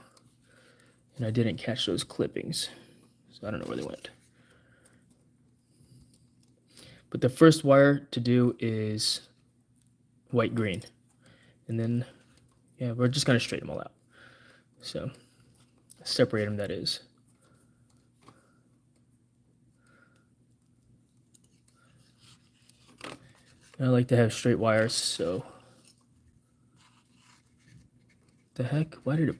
And I didn't catch those clippings, so I don't know where they went. But the first wire to do is white, green. And then, yeah, we're just going to straighten them all out. So, separate them, that is. And I like to have straight wires, so... The heck? Why did it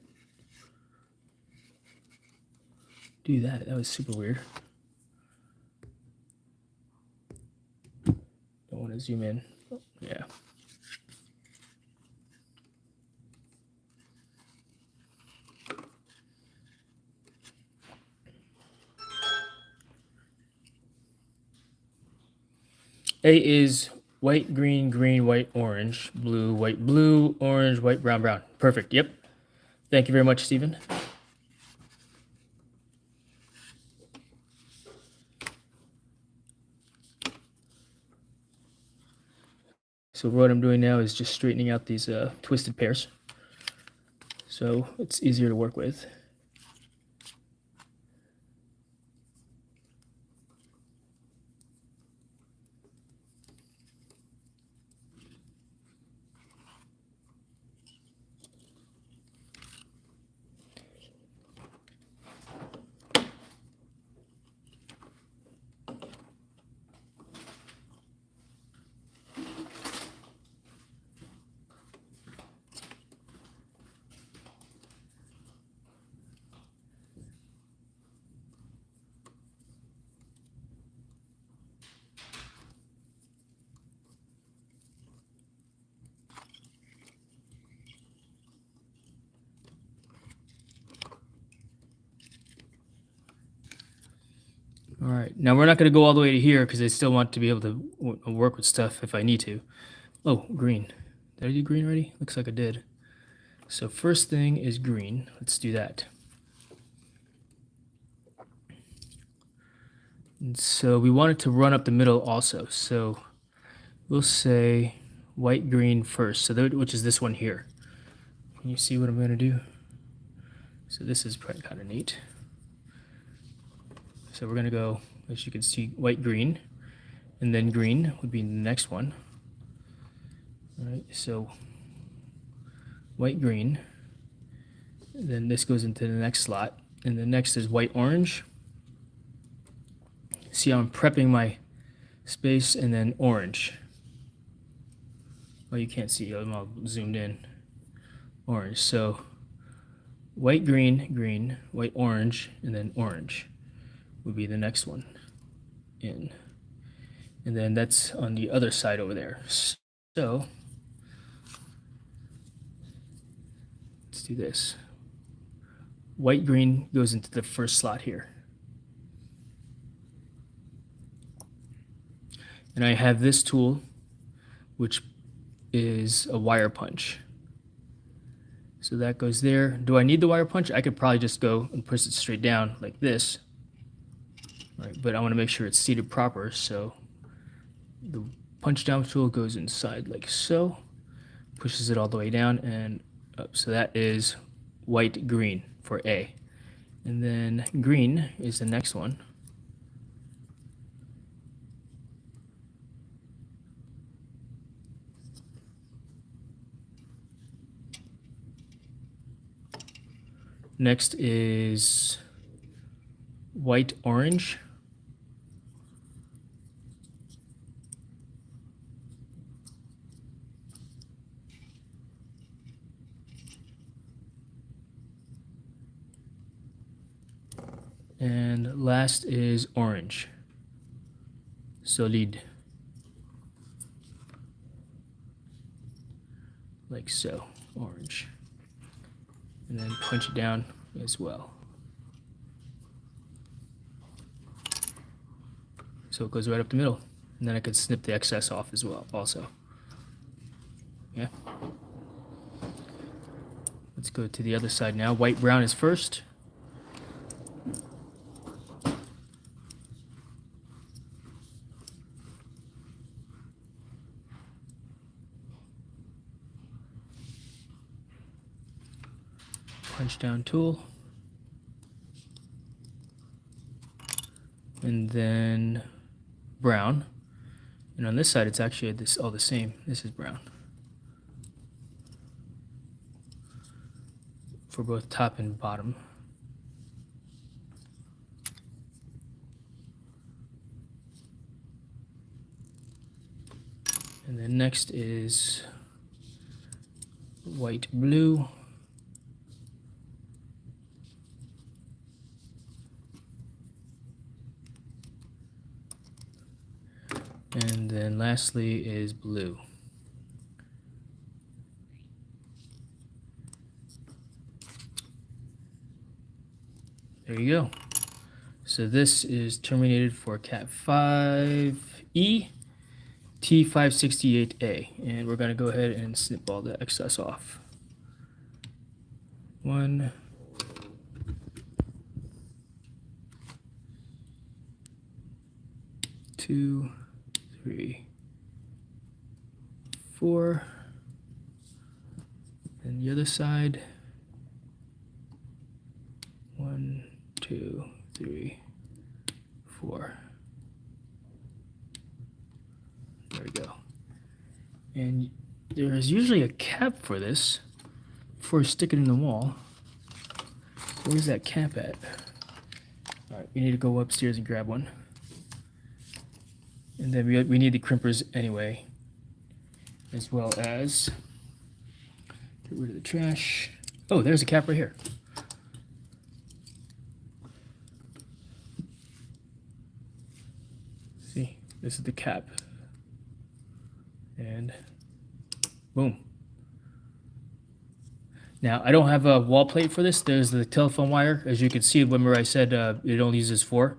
do that? That was super weird. Don't want to zoom in. Yeah. A is white, green, green, white, orange, blue, white, blue, orange, white, brown, brown. Perfect. Yep. Thank you very much, Stephen. So what I'm doing now is just straightening out these twisted pairs, so it's easier to work with. All right, now we're not going to go all the way to here because I still want to be able to work with stuff if I need to. Oh, green. Did I do green already? Looks like I did. So first thing is green. Let's do that. And so we want it to run up the middle also. So we'll say white, green first, so which is this one here. Can you see what I'm going to do? So this is kind of neat. So we're going to go, as you can see, white, green, and then green would be the next one. All right, so white, green, then this goes into the next slot, and the next is white, orange. See how I'm prepping my space, and then orange. Well, you can't see, I'm all zoomed in. Orange, so white, green, green, white, orange, and then orange would be the next one in. And then that's on the other side over there. So let's do this. White, green goes into the first slot here. And I have this tool, which is a wire punch. So that goes there. Do I need the wire punch? I could probably just go and push it straight down like this. Right, but I want to make sure it's seated proper, so the punch down tool goes inside like so, pushes it all the way down and up. So that is white, green for A. And then green is the next one. Next is white, orange. And last is orange. Solid. Like so, orange. And then punch it down as well. So it goes right up the middle. And then I could snip the excess off as well, also. Yeah. Let's go to the other side now. White, brown is first. Punch down tool. And then brown. And on this side, it's actually all the same. This is brown. for both top and bottom. And then next is white, blue. And then lastly is blue. There you go. So this is terminated for Cat 5E T568A. And we're going to go ahead and snip all the excess off. 1, 2, 3, 4. And the other side. 1, 2, 3, 4. There we go. And there is usually a cap for this before you stick it in the wall. Where's that cap at? All right, we need to go upstairs and grab one. And then we need the crimpers anyway, as well as get rid of the trash. Oh, there's a cap right here. See, this is the cap. And boom. Now, I don't have a wall plate for this. There's the telephone wire. As you can see, remember I said it only uses 4.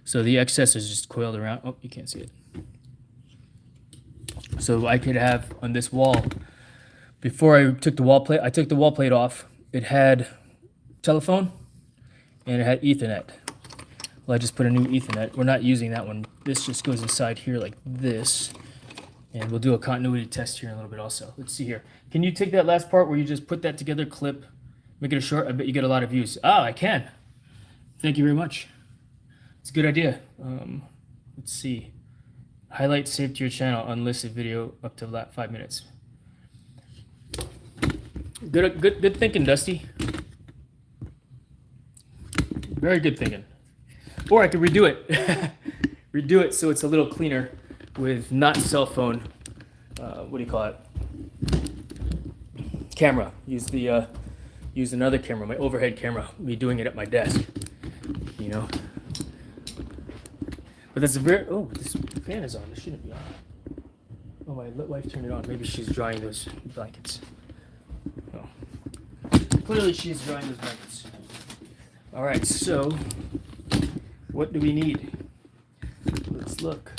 So the excess is just coiled around. Oh, you can't see it. So I could have on this wall, before I took the wall plate, I took the wall plate off. It had telephone and it had Ethernet. Well, I just put a new Ethernet. We're not using that one. This just goes inside here like this. And we'll do a continuity test here in a little bit also. Let's see here. Can you take that last part where you just put that together, clip, make it a short? I bet you get a lot of views. Ah, I can. Thank you very much. It's a good idea. Let's see. Highlight saved to your channel, unlisted video up to 5 minutes. Good thinking, Dusty. Very good thinking. Or I could redo it. Redo it so it's a little cleaner with not cell phone. What do you call it? Camera. Use another camera, my overhead camera. Me doing it at my desk. You know. But that's a very. Oh, this fan is on. It shouldn't be on. Oh, my wife turned it on. Maybe she's drying those blankets. Oh. Clearly, she's drying those blankets. All right. So, what do we need? Let's look.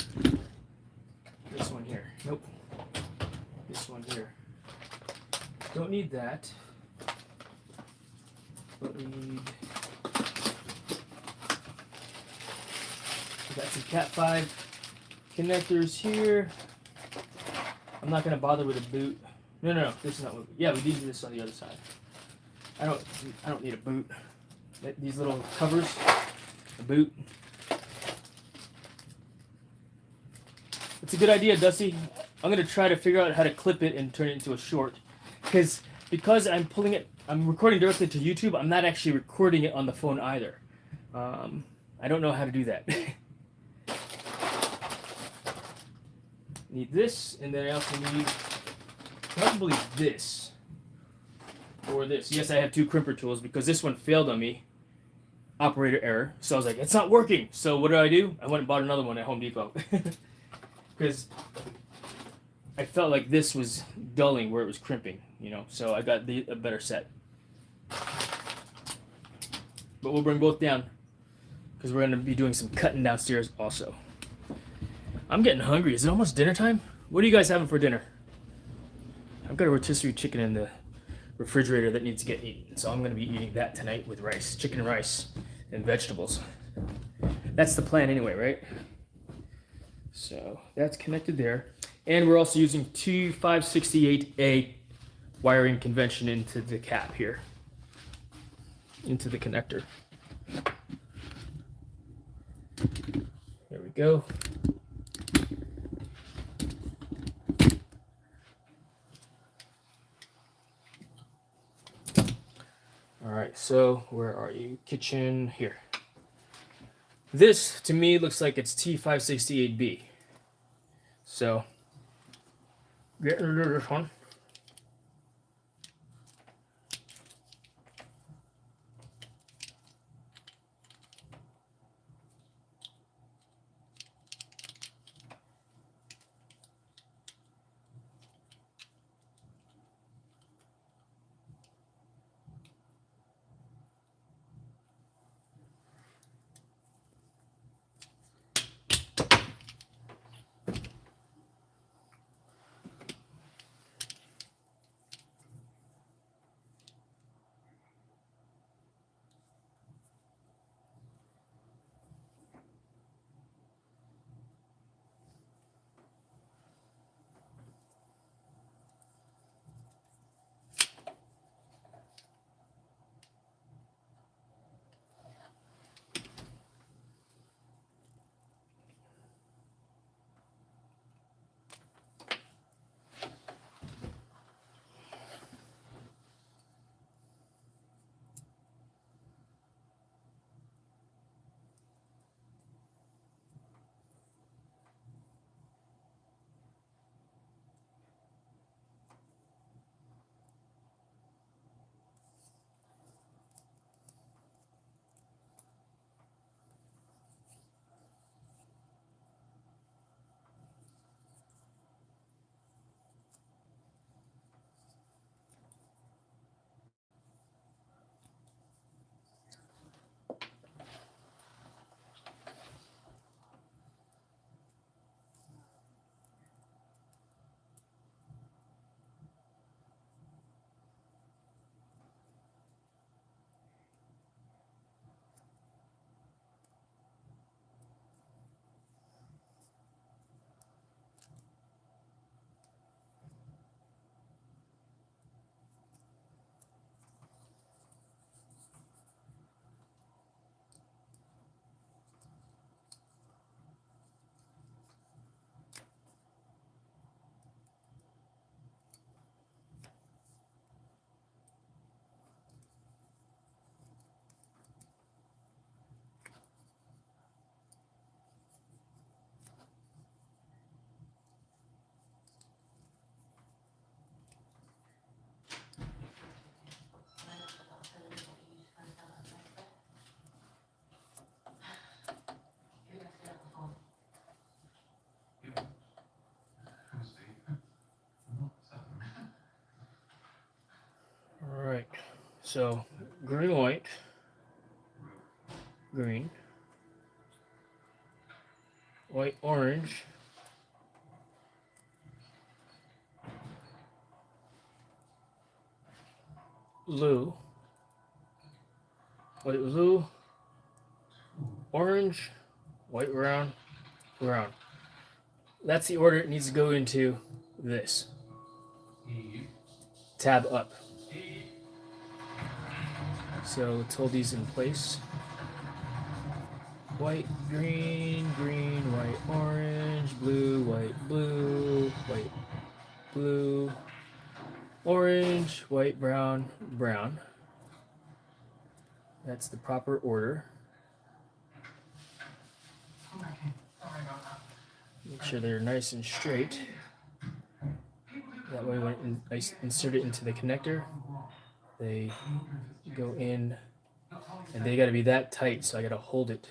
This one here. Nope. This one here. Don't need that. But we need. We got some Cat 5 connectors here. I'm not gonna bother with a boot. No. This is not what. Yeah, we need this on the other side. I don't need a boot. These little covers. A boot. It's a good idea, Dusty. I'm gonna try to figure out how to clip it and turn it into a short, because I'm pulling it. I'm recording directly to YouTube. I'm not actually recording it on the phone either. I don't know how to do that. Need this, and then I also need probably this or this. Yes, I have 2 crimper tools because this one failed on me. Operator error. So I was like, it's not working. So what do? I went and bought another one at Home Depot. Because I felt like this was dulling where it was crimping, you know, so I got a better set. But we'll bring both down because we're going to be doing some cutting downstairs also. I'm getting hungry. Is it almost dinner time? What are you guys having for dinner? I've got a rotisserie chicken in the refrigerator that needs to get eaten, so I'm going to be eating that tonight with rice, chicken and rice, and vegetables. That's the plan anyway, right? So that's connected there. And we're also using T568A wiring convention into the cap here, into the connector. There we go. So where are you? Kitchen here. This to me looks like it's T568B. So getting rid of this one. All right. So green, white, green, white, orange, blue, white, blue, orange, white, brown, brown. That's the order it needs to go into this. Tab up. So let's hold these in place. White, green, green, white, orange, blue, white, blue, white, blue, orange, white, brown, brown. That's the proper order. Make sure they're nice and straight. That way when I insert it into the connector, they go in, and they got to be that tight, so I got to hold it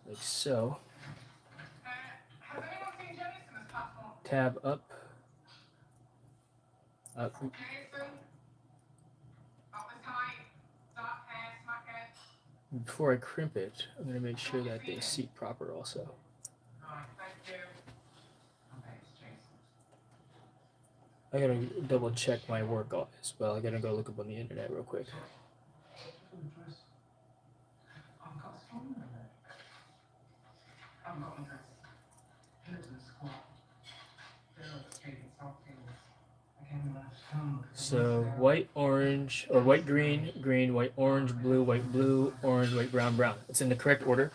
like so. Tab up, up. Before I crimp it, I'm going to make sure that they seat proper also. I gotta double check my work as well. I gotta go look up on the internet real quick. So white, orange, or white, green, green, white, orange, blue, orange, white, brown, brown. It's in the correct order.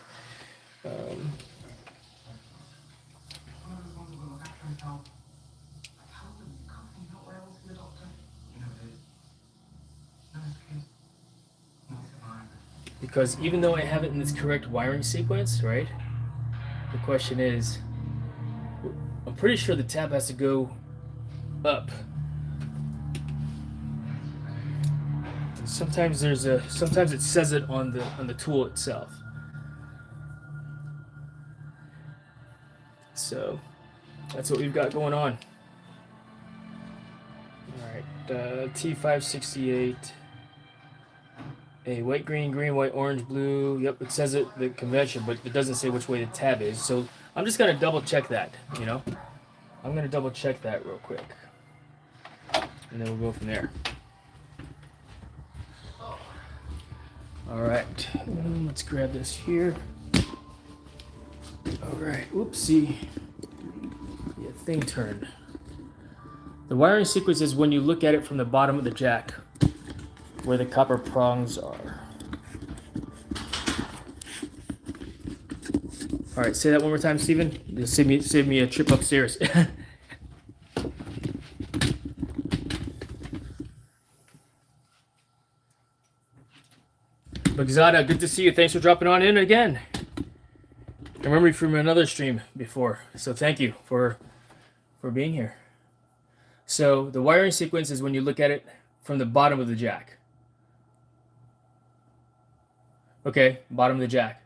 Because even though I have it in this correct wiring sequence, right? The question is, I'm pretty sure the tab has to go up. And sometimes sometimes it says it on the tool itself. So that's what we've got going on. All right, T568. A white, green, green, white, orange, blue. Yep, it says it, the convention, but it doesn't say which way the tab is. So I'm just gonna double check that, you know? I'm gonna double check that real quick. And then we'll go from there. All right, let's grab this here. All right, oopsie. Yeah, thing turned. The wiring sequence is when you look at it from the bottom of the jack, where the copper prongs are. All right, say that one more time, Steven. You'll save me a trip upstairs. Bagzada, good to see you. Thanks for dropping on in again. I remember you from another stream before, so thank you for being here. So the wiring sequence is when you look at it from the bottom of the jack. Okay, bottom of the jack.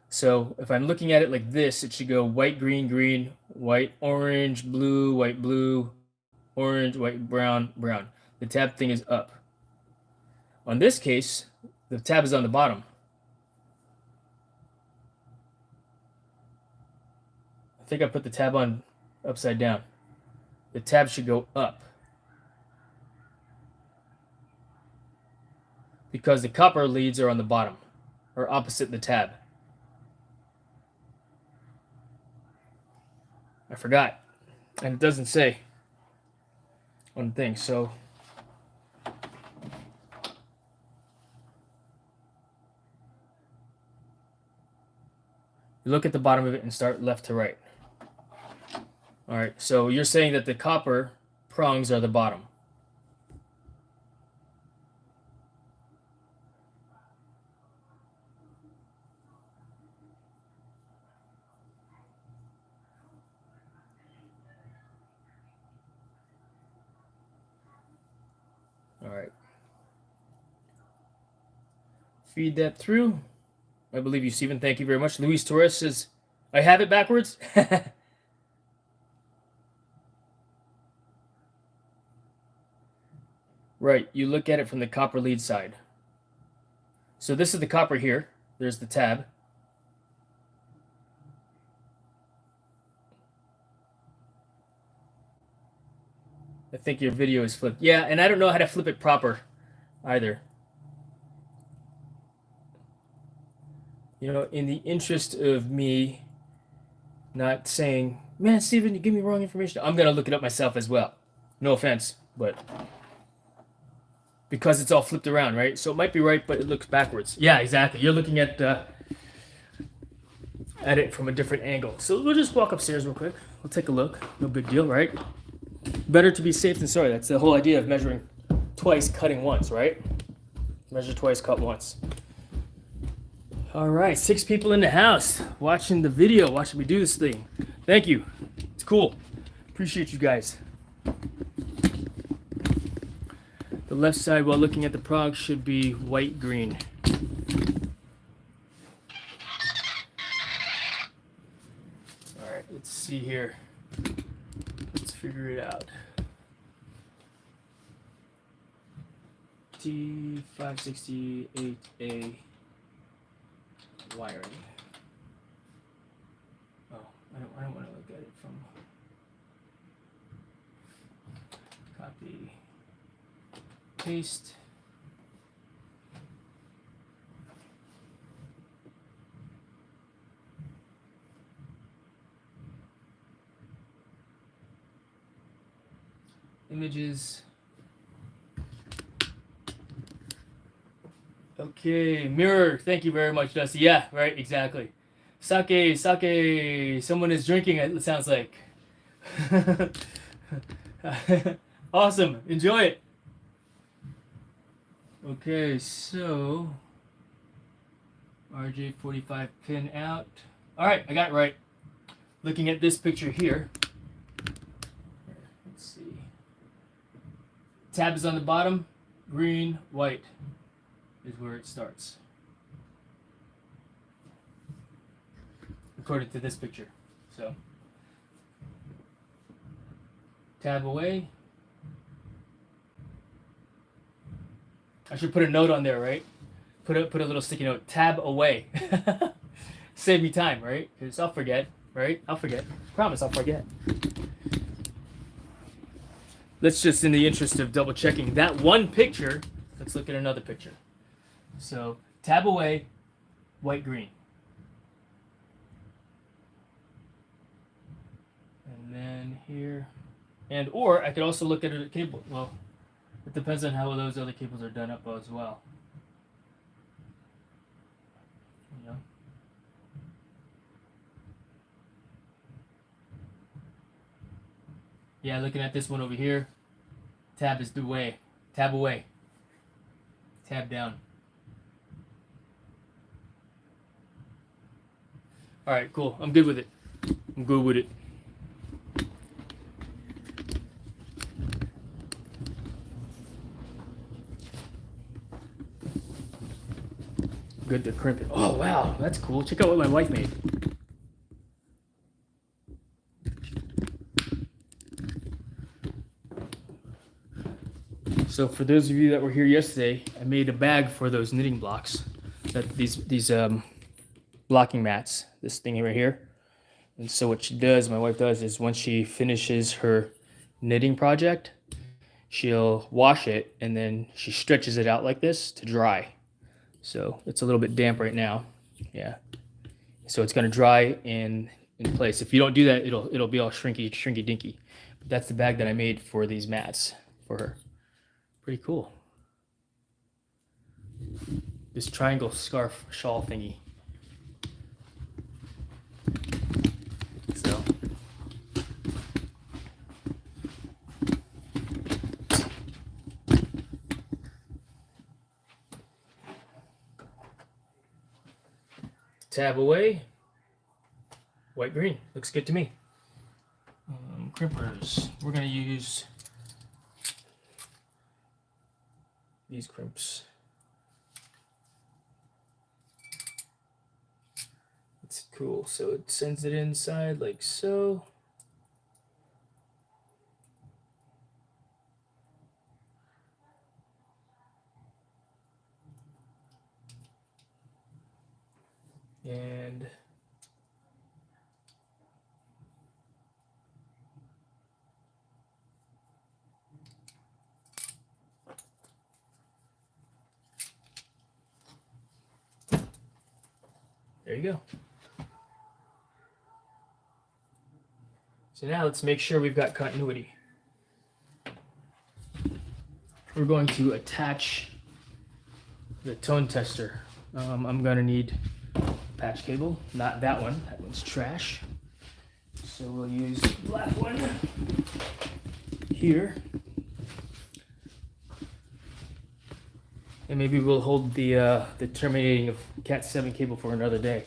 So if I'm looking at it like this, it should go white, green, green, white, orange, blue, white, blue, orange, white, brown, brown. The tab thing is up. On this case, the tab is on the bottom. I think I put the tab on upside down. The tab should go up. Because the copper leads are on the bottom, or opposite the tab. I forgot. And it doesn't say on the thing, so you look at the bottom of it and start left to right. All right, so you're saying that the copper prongs are the bottom. All right. Feed that through. I believe you, Stephen. Thank you very much. Luis Torres says, I have it backwards. Right, you look at it from the copper lead side. So this is the copper here. There's the tab. I think your video is flipped. Yeah, and I don't know how to flip it proper either. You know, in the interest of me not saying, man, Steven, you give me wrong information, I'm going to look it up myself as well. No offense, but because it's all flipped around, right? So it might be right, but it looks backwards. Yeah, exactly. You're looking at it from a different angle. So we'll just walk upstairs real quick. We'll take a look. No big deal, right? Better to be safe than sorry. That's the whole idea of measuring twice, cutting once, right? Measure twice, cut once. All right, 6 people in the house watching the video, watching me do this thing. Thank you. It's cool. Appreciate you guys. The left side, while looking at the prog, should be white-green. All right, let's see here. Let's figure it out. T568A wiring. Oh, I don't want to look at it from copy, paste. Images. Okay, mirror. Thank you very much, Dusty. Yeah, right, exactly. Sake, sake. Someone is drinking, it sounds like. Awesome. Enjoy it. Okay, so RJ45 pin out. All right, I got it right. Looking at this picture here. Let's see. Tab is on the bottom. Green, white is where it starts. According to this picture. So, tab away. I should put a note on there, right? Put a little sticky note. Tab away. Save me time, right? Because I'll forget, right? I'll forget. Promise I'll forget. Let's just, in the interest of double checking that one picture, let's look at another picture. So, tab away, white, green. And then here. And, or I could also look at a cable. Well, it depends on how those other cables are done up as well. You know? Yeah, looking at this one over here. Tab is the way. Tab away. Tab down. Alright, cool. I'm good with it. I'm good with it. Good to crimp it. Oh, wow. That's cool. Check out what my wife made. So for those of you that were here yesterday, I made a bag for those knitting blocks. That these blocking mats. This thing right here. And so what she does, my wife does, is once she finishes her knitting project, she'll wash it and then she stretches it out like this to dry. So it's a little bit damp right now. Yeah. So it's gonna dry in place. If you don't do that, it'll be all shrinky dinky. But that's the bag that I made for these mats for her. Pretty cool. This triangle scarf shawl thingy. So tab away, white, green. Looks good to me. Crimpers. We're going to use these crimps. It's cool. So it sends it inside like so. And there you go. So now let's make sure we've got continuity. We're going to attach the tone tester. I'm going to need a patch cable, not that one. That one's trash. So we'll use the black one here. And maybe we'll hold the terminating of Cat 7 cable for another day,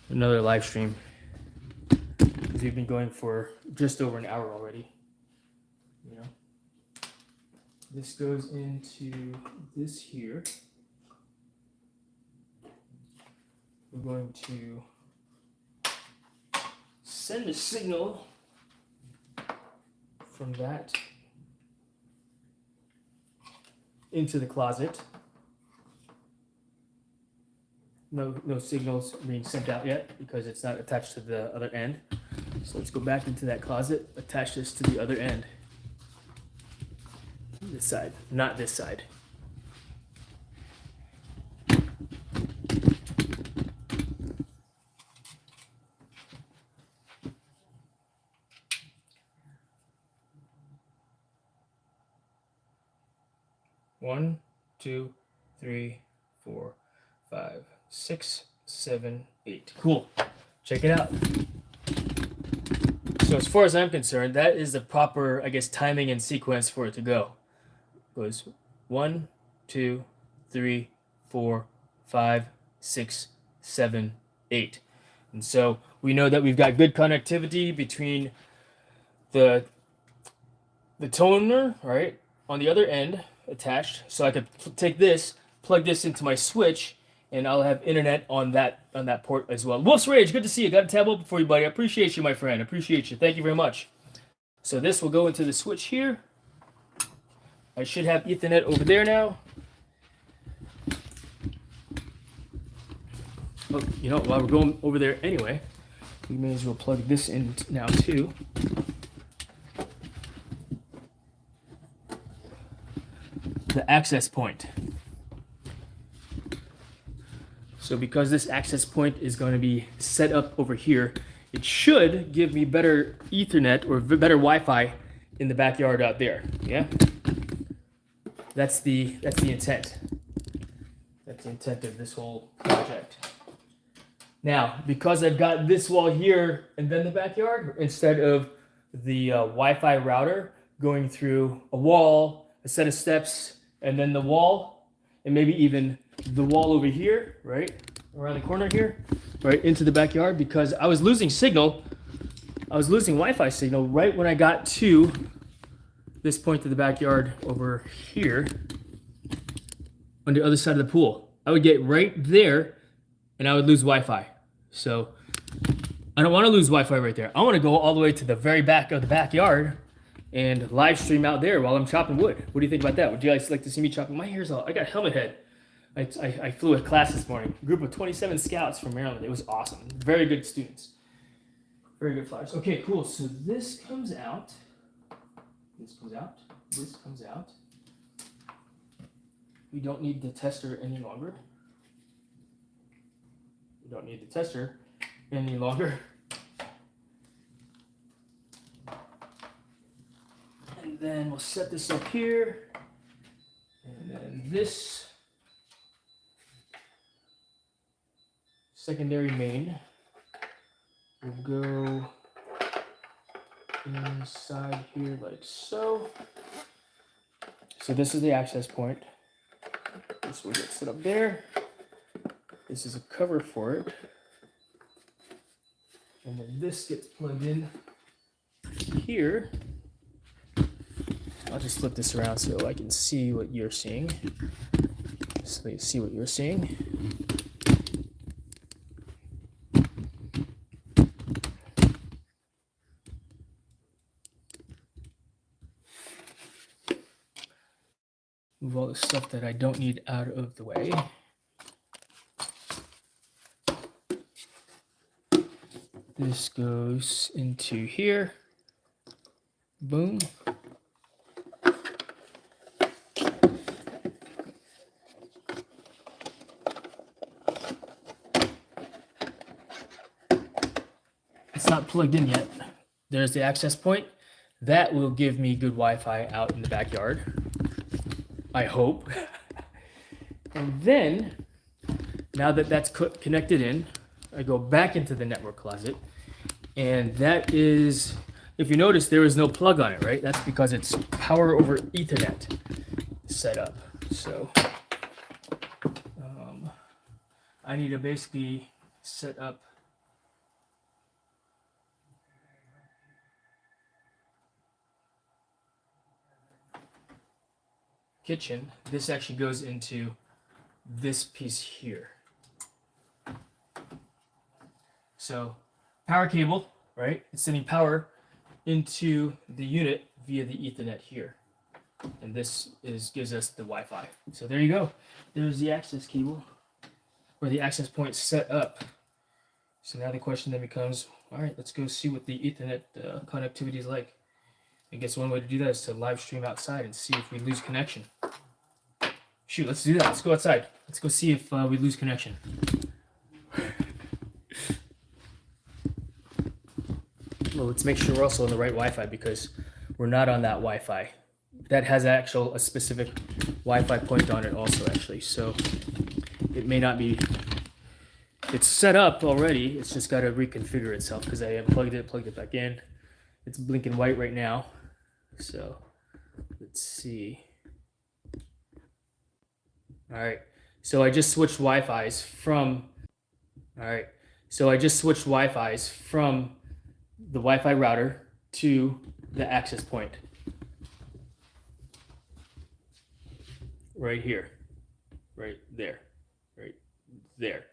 another live stream. Because we've been going for just over an hour already. You know, this goes into this here. We're going to send a signal from that into the closet. No signals being sent out yet because it's not attached to the other end. So let's go back into that closet, attach this to the other end. This side, not this side. One, 2, 3, 4, 5, 6, 7, 8. Cool. Check it out. So as far as I'm concerned, that is the proper, I guess, timing and sequence for it to go. It goes 1, 2, 3, 4, 5, 6, 7, 8. And so we know that we've got good connectivity between the toner, right, on the other end attached. So I could take this, plug this into my switch, and I'll have internet on that port as well. Wolf's Rage, good to see you. Got a tab open for you, buddy. I appreciate you, my friend. Appreciate you. Thank you very much. So this will go into the switch here. I should have Ethernet over there now. Oh, you know, while we're going over there anyway, we may as well plug this in now too. The access point. So because this access point is going to be set up over here, it should give me better Ethernet or better Wi-Fi in the backyard out there. Yeah, that's the intent. That's the intent of this whole project. Now, because I've got this wall here and then the backyard, instead of the Wi-Fi router going through a wall, a set of steps, and then the wall, and maybe even the wall over here, right, around the corner here, right, into the backyard, because I was losing signal. I was losing Wi-Fi signal right when I got to this point of the backyard over here on the other side of the pool. I would get right there and I would lose Wi-Fi. So I don't want to lose Wi-Fi right there. I want to go all the way to the very back of the backyard and live stream out there while I'm chopping wood. What do you think about that? Would you guys like to see me chopping? My hair's all, I got helmet head. I flew a class this morning. A group of 27 scouts from Maryland. It was awesome. Very good students. Very good flyers. Okay, cool. So this comes out. This comes out. This comes out. We don't need the tester any longer. We don't need the tester any longer. And then we'll set this up here. And then this secondary main will go inside here like so. So this is the access point. This will get set up there. This is a cover for it. And then this gets plugged in here. I'll just flip this around so I can see what you're seeing. So you see what you're seeing. Move all the stuff that I don't need out of the way. This goes into here. Boom. It's not plugged in yet. There's the access point. That will give me good Wi-Fi out in the backyard. I hope. And then, now that that's connected in, I go back into the network closet. And that is, if you notice, there is no plug on it, right? That's because it's power over Ethernet set up. So I need to basically set up kitchen. This actually goes into this piece here. So power cable, right? It's sending power into the unit via the Ethernet here. And this gives us the Wi-Fi. So there you go. There's the access cable, or the access point set up. So now the question then becomes, all right, let's go see what the Ethernet connectivity is like. I guess one way to do that is to live stream outside and see if we lose connection. Shoot, let's do that. Let's go outside. Let's go see if we lose connection. Well, let's make sure we're also on the right Wi-Fi, because we're not on that Wi-Fi. That has a specific Wi-Fi point on it also, actually. So it may not be. It's set up already. It's just got to reconfigure itself, because I plugged it back in. It's blinking white right now. So let's see. All right. So I just switched Wi-Fi's from, all right. So I just switched Wi-Fi's from the Wi-Fi router to the access point. Right here, right there, right there.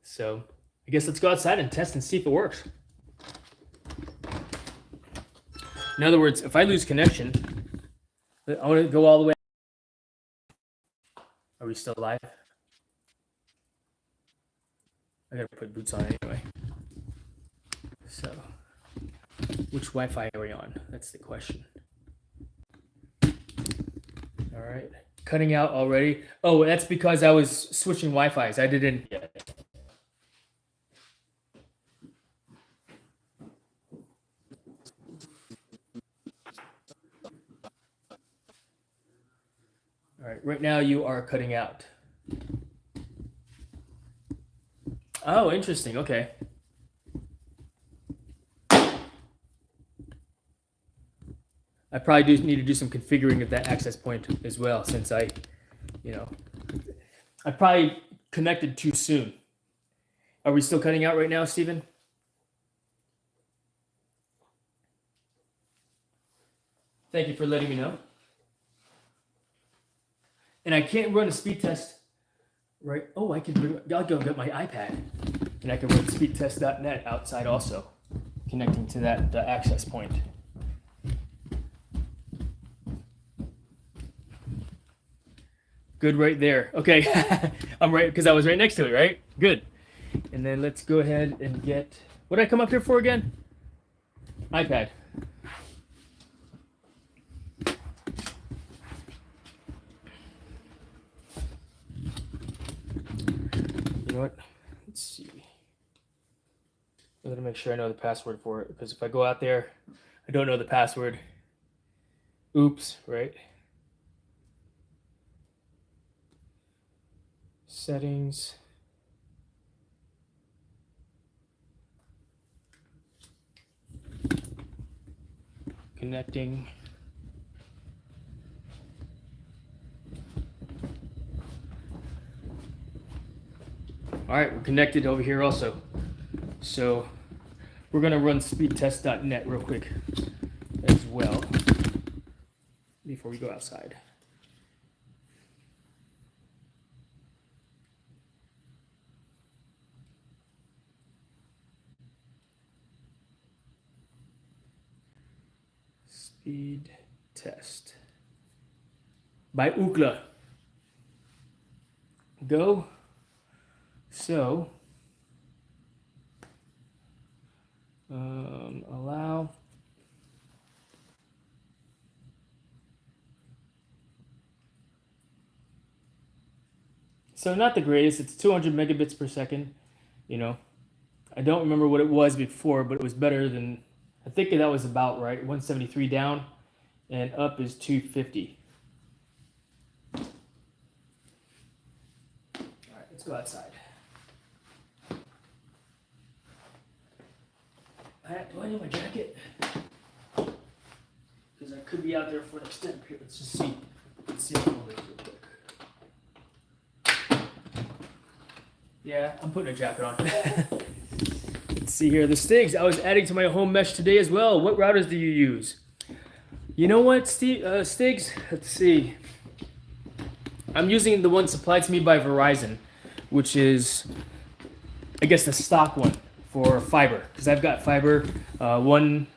So I guess let's go outside and test and see if it works. In other words, if I lose connection, I want to go all the way. Are we still live? I gotta put boots on anyway. So, which Wi-Fi are we on? That's the question. All right, cutting out already. Oh, that's because I was switching Wi-Fi's. I didn't yet. All right, right now you are cutting out. Oh, interesting. Okay. I probably do need to do some configuring of that access point as well, since I probably connected too soon. Are we still cutting out right now, Stephen? Thank you for letting me know. And I can't run a speed test, right? Oh, I'll go get my iPad, and I can run speedtest.net outside also, connecting to the access point. Good right there. Okay, I'm right because I was right next to it, right? Good. And then let's go ahead and get, what did I come up here for again? iPad. You know what? Let's see. I'm gonna make sure I know the password for it, because if I go out there, I don't know the password. Oops, right? Settings. Connecting. All right, we're connected over here also. So we're gonna run speedtest.net real quick as well before we go outside. Speed test by Ookla. Go. So allow. So not the greatest. It's 200 megabits per second. You know, I don't remember what it was before, but it was better than, I think that was about right. 173 down, and up is 250. All right, let's go outside. Do I need my jacket? Because I could be out there for an extended period. Let's just see. Let's see how old it is real quick. Yeah, I'm putting a jacket on. Let's see here. The Stigs. I was adding to my home mesh today as well. What routers do you use? You know what, Stigs? Let's see. I'm using the one supplied to me by Verizon, which is, I guess, the stock one for fiber, because I've got fiber. 1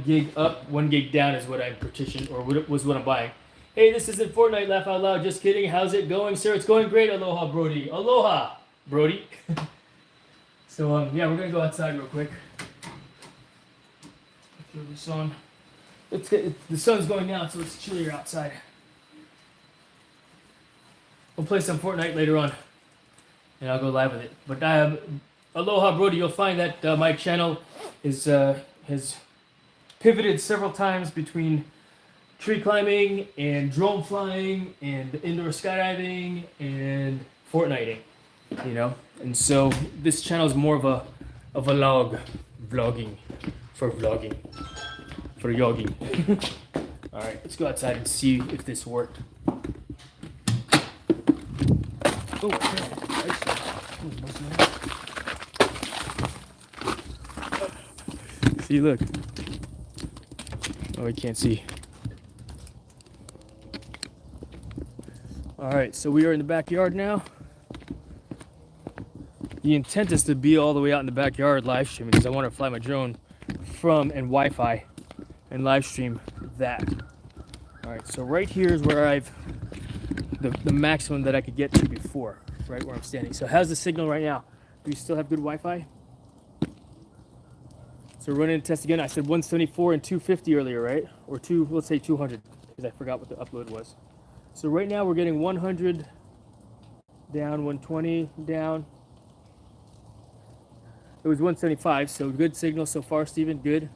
gig up, 1 gig down is what I partitioned, or was what I'm buying. Hey, this isn't Fortnite, laugh out loud. Just kidding. How's it going, sir? It's going great. Aloha, Brody. Aloha, Brody. So yeah, we're gonna go outside real quick. Throw this on. The sun's going down, so it's chillier outside. We'll play some Fortnite later on, and I'll go live with it. But aloha, Brody. You'll find that my channel has pivoted several times between tree climbing and drone flying and indoor skydiving and Fortniting, you know. And so this channel is more of a vlogging, for yogging. All right, let's go outside and see if this worked. Oh, see, look. Oh, I can't see. All right, so we are in the backyard now. The intent is to be all the way out in the backyard live streaming because I want to fly my drone from and Wi-Fi and live stream that. All right, so right here is where I've the maximum that I could get to before, right where I'm standing. So how's the signal right now? Do you still have good Wi-Fi? So running a test again. I said 174 and 250 earlier, right? Or let's say 200 because I forgot what the upload was. So right now we're getting 100 down, 120 down. It was 175, so good signal so far, Steven, good.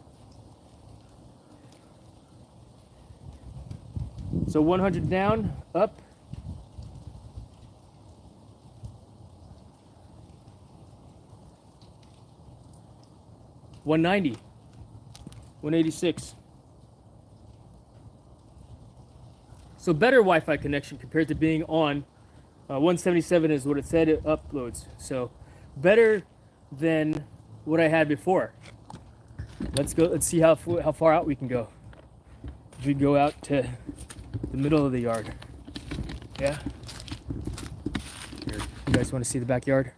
So 100 down, up. $190, 186. So better Wi-Fi connection compared to being on 177 is what it said it uploads. So better than what I had before. Let's go. Let's see how far out we can go. If we go out to the middle of the yard. Yeah. Here. You guys want to see the backyard?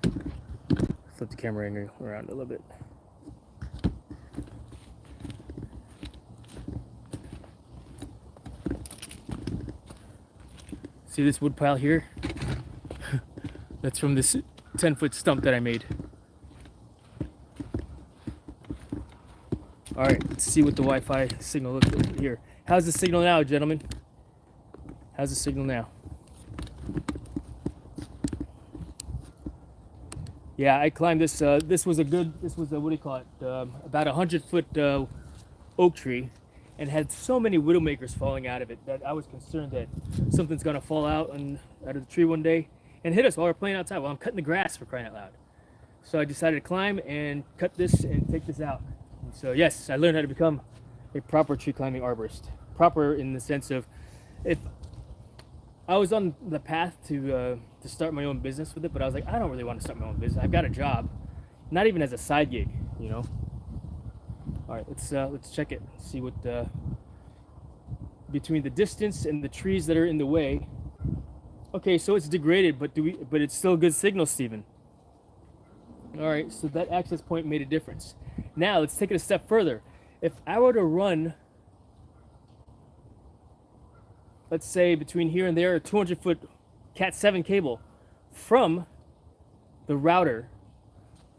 Flip the camera around a little bit. See this wood pile here? That's from this 10-foot stump that I made. All right, let's see what the Wi-Fi signal looks like here. How's the signal now, gentlemen? How's the signal now? Yeah, I climbed this. This was a what do you call it? About 100-foot oak tree, and had so many widowmakers falling out of it that I was concerned that something's gonna fall out of the tree one day and hit us while we're playing outside. Well, I'm cutting the grass, for crying out loud. So I decided to climb and cut this and take this out. And so yes, I learned how to become a proper tree climbing arborist. Proper in the sense of, if I was on the path to start my own business with it, but I was like, I don't really want to start my own business. I've got a job, not even as a side gig, you know. All right, let's check it. See what between the distance and the trees that are in the way. Okay, so it's degraded, but it's still a good signal, Steven. All right, so that access point made a difference. Now let's take it a step further. If I were to run, let's say between here and there, a 200-foot Cat 7 cable from the router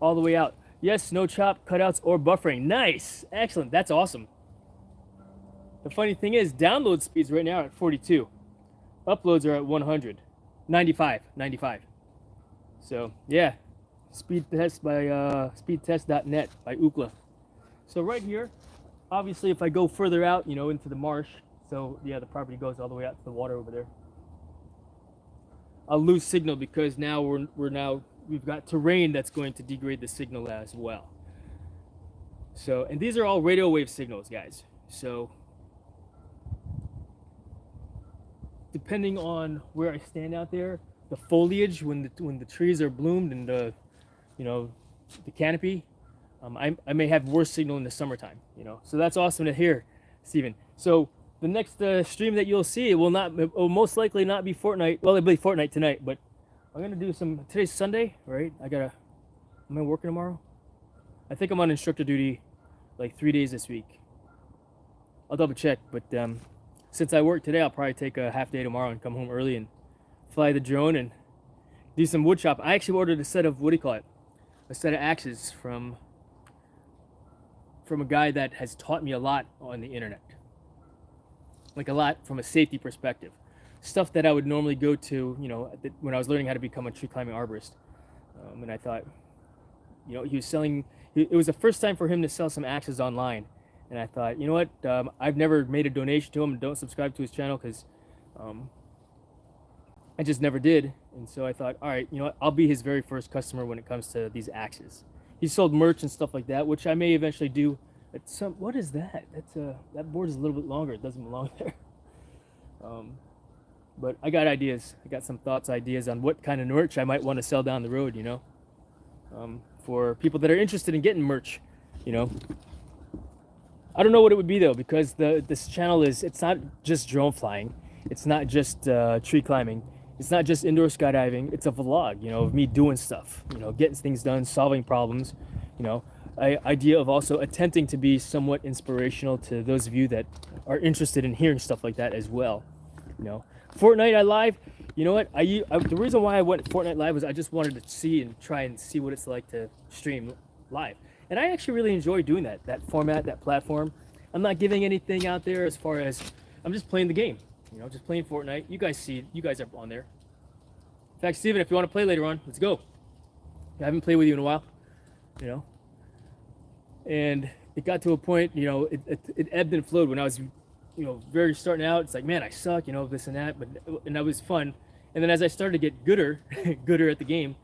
all the way out. Yes, no chop, cutouts, or buffering. Nice, excellent, that's awesome. The funny thing is, download speeds right now are at 42. Uploads are at 100, 95. So yeah, speed test by speedtest.net by Ookla. So right here, obviously, if I go further out, you know, into the marsh, so yeah, the property goes all the way out to the water over there. I'll lose signal because now we've got terrain that's going to degrade the signal as well. So, and these are all radio wave signals, guys. So depending on where I stand out there, the foliage when the trees are bloomed and you know, the canopy, I may have worse signal in the summertime, you know. So that's awesome to hear, Steven. So the next stream that you'll see, it will most likely not be Fortnite. Well, it'll be Fortnite tonight, but I'm gonna do today's Sunday, right? Am I working tomorrow? I think I'm on instructor duty like 3 days this week. I'll double check, but since I work today, I'll probably take a half day tomorrow and come home early and fly the drone and do some wood shop. I actually ordered a set of, a set of axes from a guy that has taught me a lot on the internet. Like a lot from a safety perspective. Stuff that I would normally go to, you know, when I was learning how to become a tree climbing arborist. And I thought, you know, he was selling, it was the first time for him to sell some axes online. And I thought, you know what, I've never made a donation to him and don't subscribe to his channel because I just never did. And so I thought, all right, you know what, I'll be his very first customer when it comes to these axes. He sold merch and stuff like that, which I may eventually do. What is that? That board is a little bit longer. It doesn't belong there. But I got ideas. I got some thoughts, ideas on what kind of merch I might want to sell down the road, for people that are interested in getting merch, you know. I don't know what it would be though, because this channel it's not just drone flying, it's not just tree climbing, it's not just indoor skydiving. It's a vlog, of me doing stuff, getting things done, solving problems, idea of also attempting to be somewhat inspirational to those of you that are interested in hearing stuff like that as well. Fortnite I live. You know what? The reason why I went Fortnite live was I just wanted to see and try and see what it's like to stream live. And I actually really enjoy doing that format, that platform. I'm not giving anything out there as far as I'm just playing the game, just playing Fortnite. You guys are on there. In fact, Steven, if you want to play later on, let's go. I haven't played with you in a while, And it got to a point, it ebbed and flowed when I was, very starting out. It's like, man, I suck, this and that, and that was fun. And then as I started to get gooder at the game,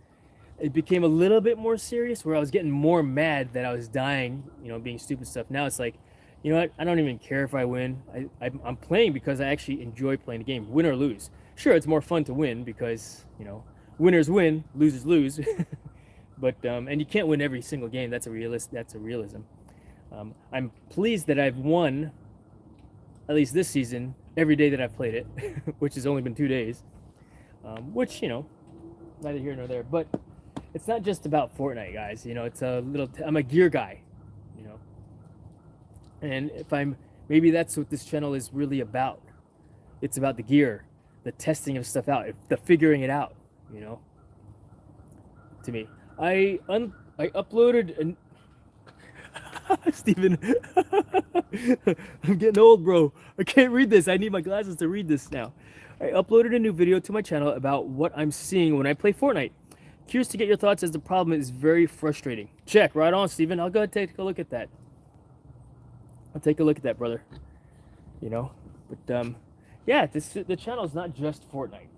it became a little bit more serious where I was getting more mad that I was dying, being stupid stuff. Now it's like, you know what? I don't even care if I win. I'm playing because I actually enjoy playing the game, win or lose. Sure, it's more fun to win because, winners win, losers lose. But and you can't win every single game. That's a realism. I'm pleased that I've won, at least this season, every day that I've played it, which has only been 2 days. Which, neither here nor there. But it's not just about Fortnite, guys. It's I'm a gear guy, and maybe that's what this channel is really about. It's about the gear, the testing of stuff out, the figuring it out, to me. I uploaded Steven, I'm getting old, bro. I can't read this. I need my glasses to read this now. I uploaded a new video to my channel about what I'm seeing when I play Fortnite. Curious to get your thoughts, as the problem is very frustrating. Check, right on, Steven. I'll go ahead and take a look at that. I'll take a look at that, brother. But yeah, the channel is not just Fortnite.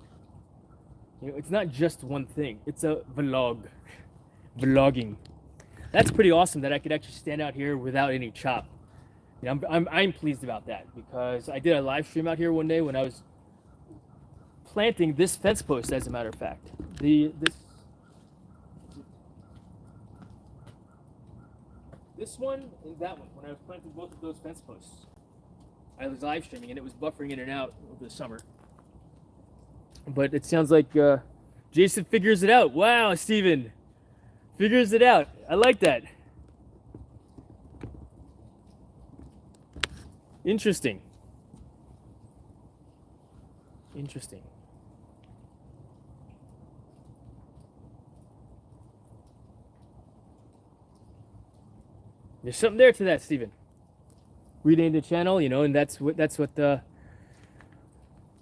It's not just one thing. It's a vlogging. That's pretty awesome that I could actually stand out here without any chop. I'm pleased about that, because I did a live stream out here one day when I was planting this fence post. As a matter of fact, this one and that one, when I was planting both of those fence posts, I was live streaming and it was buffering in and out over the summer. But it sounds like Jason figures it out. Wow, Steven figures it out. I like that. Interesting. There's something there to that, Steven. Renamed the channel, and that's what the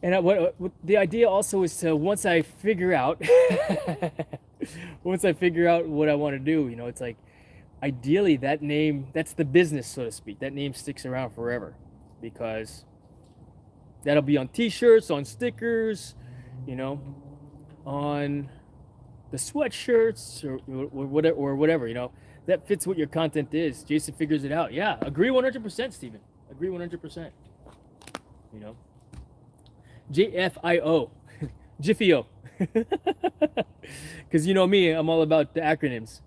what the idea also is to, once I figure out what I want to do, it's like, ideally that name, that's the business, so to speak. That name sticks around forever, because that'll be on t-shirts, on stickers, on the sweatshirts or whatever, that fits what your content is. Jason figures it out. Yeah, agree 100%, Steven. Agree 100%. JFIO. Jiffio. Because me, I'm all about the acronyms.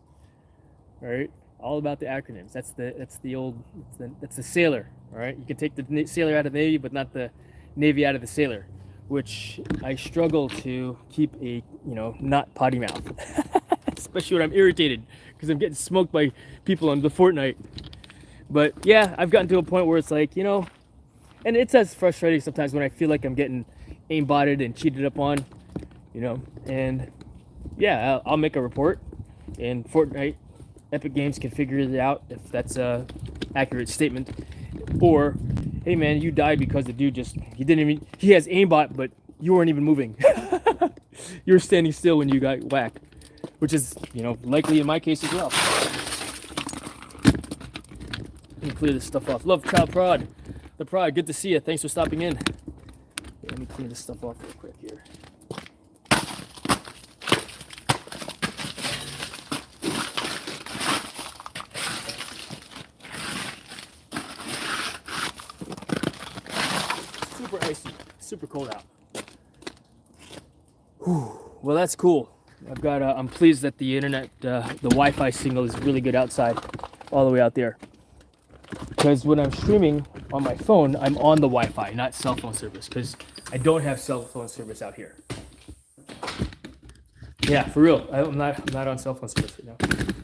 All right? All about the acronyms. That's the sailor. All right? You can take the sailor out of the Navy, but not the Navy out of the sailor, which I struggle to keep a, not potty mouth. Especially when I'm irritated, because I'm getting smoked by people on the Fortnite. But yeah, I've gotten to a point where it's like, and it's as frustrating sometimes when I feel like I'm getting aimbotted and cheated up on, and yeah, I'll make a report, and Fortnite, Epic Games can figure it out if that's a accurate statement. Or, hey man, you died because the dude he has aimbot, but you weren't even moving. You were standing still when you got whacked, which is, likely in my case as well. Let me clear this stuff off. Love Child Prod. The Prod, good to see you. Thanks for stopping in. Let me clean this stuff off real quick here. Super icy, super cold out. Whew. Well, that's cool. I'm pleased that the internet, the Wi-Fi signal is really good outside, all the way out there. Because when I'm streaming on my phone, I'm on the Wi-Fi, not cell phone service, because I don't have cell phone service out here. Yeah, for real. I'm not on cell phone service right now.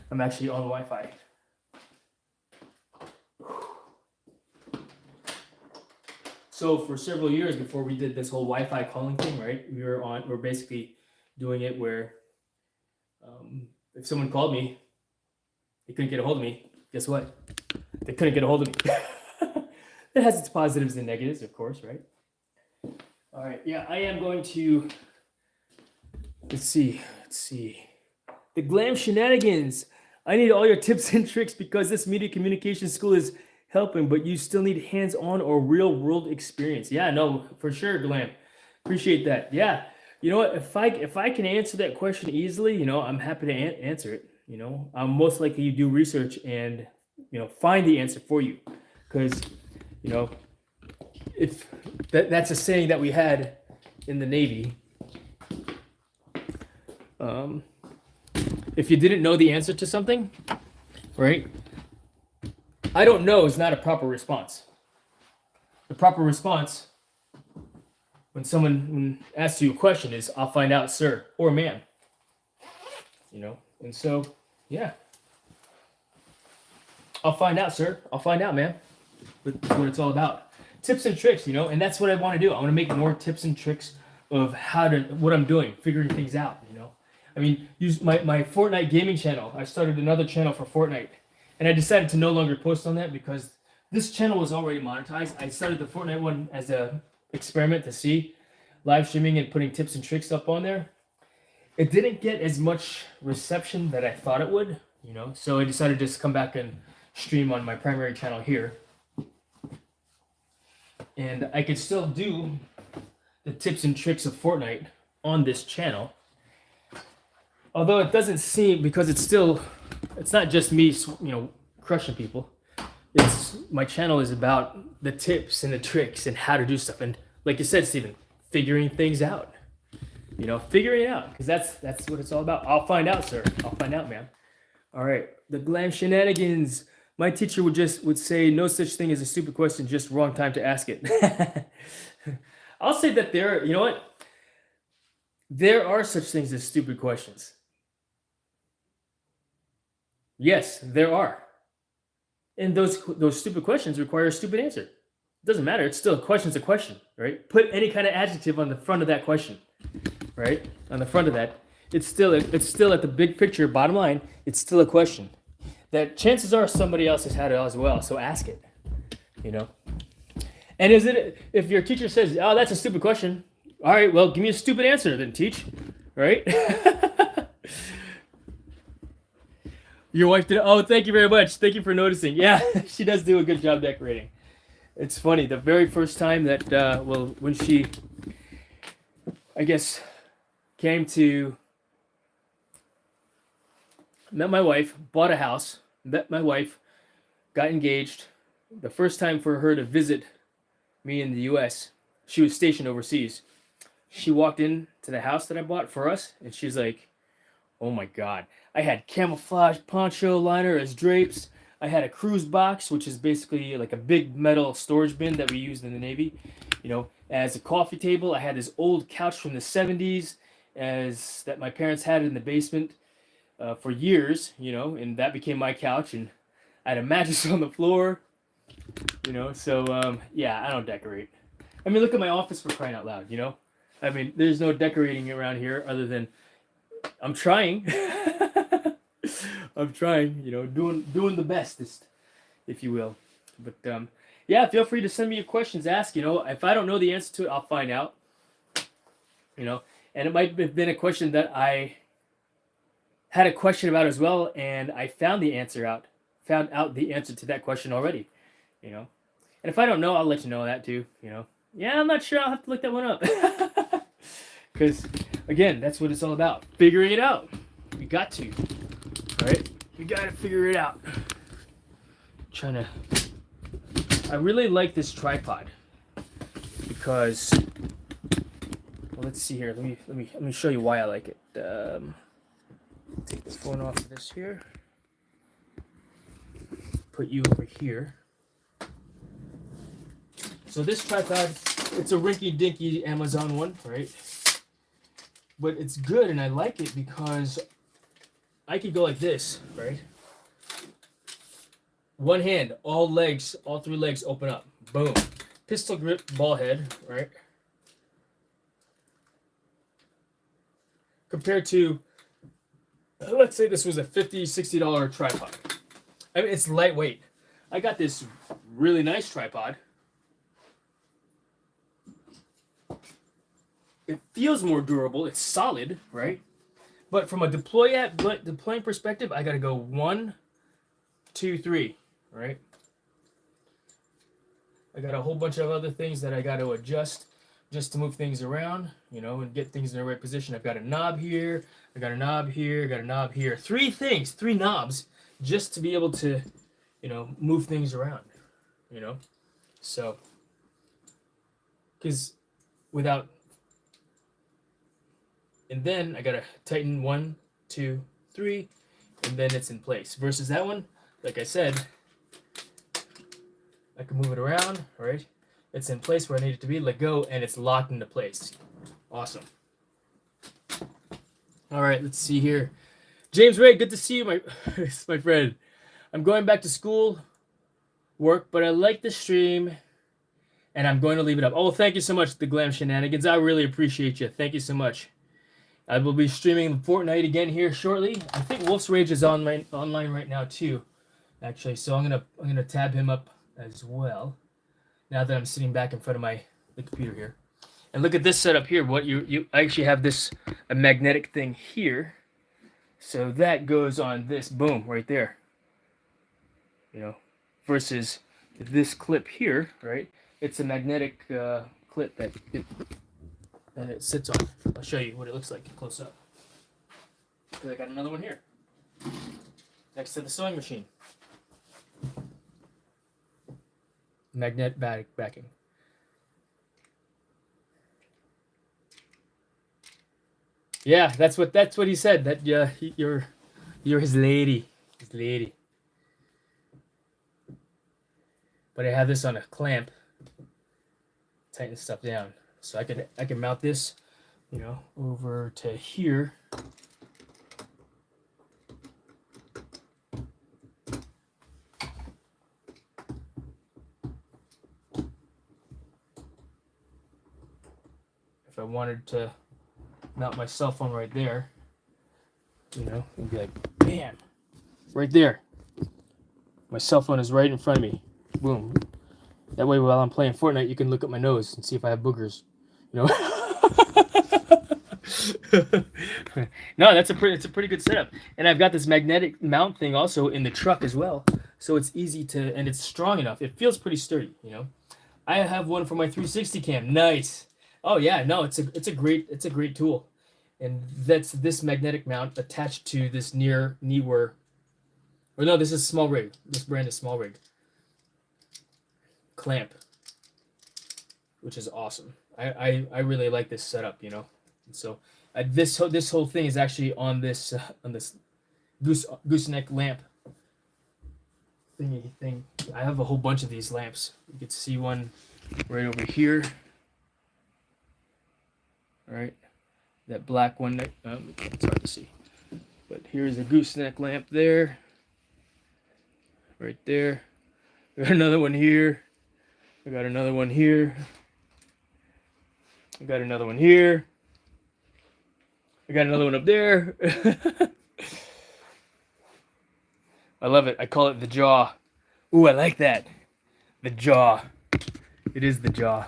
I'm actually on Wi-Fi. So for several years before we did this whole Wi-Fi calling thing, right? We're basically doing it where if someone called me, they couldn't get a hold of me. Guess what? They couldn't get a hold of me. It has its positives and negatives, of course, right? All right, yeah, I am going to. Let's see. The glam shenanigans. I need all your tips and tricks because this media communication school is helping, but you still need hands-on or real-world experience. Yeah, no, for sure, Glam. Appreciate that. Yeah, you know what? If I can answer that question easily, you know, I'm happy to answer it. You know, I'm most likely to do research and find the answer for you, because if that's a saying that we had in the Navy. If you didn't know the answer to something, right? I don't know is not a proper response. The proper response when someone asks you a question is, "I'll find out, sir," or "ma'am." And so, yeah. I'll find out, sir. I'll find out, ma'am. But that's what it's all about. Tips and tricks, and that's what I want to do. I want to make more tips and tricks of what I'm doing, figuring things out, I mean, use my Fortnite gaming channel. I started another channel for Fortnite. And I decided to no longer post on that because this channel was already monetized. I started the Fortnite one as a experiment to see live streaming and putting tips and tricks up on there. It didn't get as much reception that I thought it would, so I decided to just come back and stream on my primary channel here. And I could still do the tips and tricks of Fortnite on this channel. Although it doesn't seem, because it's not just me, crushing people. My channel is about the tips and the tricks and how to do stuff. And like you said, Steven, figuring things out. Figuring it out, because that's what it's all about. I'll find out, sir. I'll find out, ma'am. All right, the glam shenanigans. My teacher would say no such thing as a stupid question, just wrong time to ask it. I'll say that there are such things as stupid questions. Yes, there are. And those stupid questions require a stupid answer. It doesn't matter. It's still a question's a question, right? Put any kind of adjective on the front of that question, right? On the front of that, it's still at the big picture, bottom line, it's still a question that chances are somebody else has had it as well. So ask it, And if your teacher says, "Oh, that's a stupid question," all right, well, give me a stupid answer then, teach, right? Your wife did. Oh, thank you very much. Thank you for noticing. Yeah, she does do a good job decorating. It's funny. The very first time that, when she, I guess, met my wife, bought a house, met my wife, got engaged. The first time for her to visit me in the U.S., she was stationed overseas. She walked into the house that I bought for us, and she's like, "Oh my God. I had camouflage poncho liner as drapes. I had a cruise box, which is basically like a big metal storage bin that we used in the Navy, as a coffee table. I had this old couch from the 70s that my parents had in the basement for years, and that became my couch. And I had a mattress on the floor, So, yeah, I don't decorate. I mean, look at my office, for crying out loud, I mean, there's no decorating around here other than I'm trying. I'm trying, doing the bestest, if you will. But yeah, feel free to send me your questions. Ask, if I don't know the answer to it, I'll find out. And it might have been a question that I had a question about as well, and I found out the answer to that question already. And if I don't know, I'll let you know that too. Yeah, I'm not sure. I'll have to look that one up. Because again, that's what it's all about. Figuring it out. We got to. Right? We gotta figure it out. I really like this tripod because Well, let's see here. Let me show you why I like it. Take this phone off of this here. Put you over here. So this tripod, it's a rinky-dinky Amazon one, right? But it's good, and I like it because I could go like this, right? One hand, all legs, all three legs open up. Boom. Pistol grip ball head, right? Compared to, let's say this was a $50, $60 tripod. I mean, it's lightweight. I got this really nice tripod. It feels more durable. It's solid, right? But from a deploying perspective, I got to go 1, 2, 3, right? I got a whole bunch of other things that I got to adjust just to move things around, you know, and get things in the right position. I've got a knob here. I got a knob here. I got a knob here. 3 things, 3 knobs, just to be able to, you know, move things around, you know? So, because without, and then I gotta tighten 1, 2, 3, and then it's in place. Versus that one, like I said, I can move it around, right? It's in place where I need it to be, let go, and it's locked into place. Awesome. All right, let's see here. James Ray, good to see you, my friend. I'm going back to school, work, but I like the stream, and I'm going to leave it up. Oh, thank you so much, The Glam Shenanigans. I really appreciate you. Thank you so much. I will be streaming Fortnite again here shortly. I think Wolf's Rage is online right now too, actually. So I'm gonna tab him up as well. Now that I'm sitting back in front of the computer here, and look at this setup here. What you actually have a magnetic thing here, so that goes on this, boom, right there. You know, versus this clip here, right? It's a magnetic clip that it sits on. I'll show you what it looks like close up. Because I got another one here next to the sewing machine. Magnet backing. Yeah, that's what he said. That you're his lady, But I have this on a clamp, tighten stuff down, so I can mount this, you know, over to here. If I wanted to mount my cell phone right there, you know, and be like, bam, right there. My cell phone is right in front of me. Boom. That way, while I'm playing Fortnite, you can look at my nose and see if I have boogers. You know. No, it's a pretty good setup. And I've got this magnetic mount thing also in the truck as well, so it's easy to, and it's strong enough. It feels pretty sturdy. You know. I have one for my 360 cam. Nice. Oh yeah, no, it's a great tool, and that's this magnetic mount attached to this Neewer. Or no, this is Small Rig. This brand is Small Rig. Clamp, which is awesome. I really like this setup, you know. And so this whole thing is actually on this gooseneck lamp thingy thing. I have a whole bunch of these lamps. You can see one right over here. All right, that black one. It's hard to see, but here's a gooseneck lamp there. Right there. I got another one here. I got another one here. I got another one here. I got another one up there. I love it. I call it the jaw. Ooh, I like that. The jaw. It is the jaw.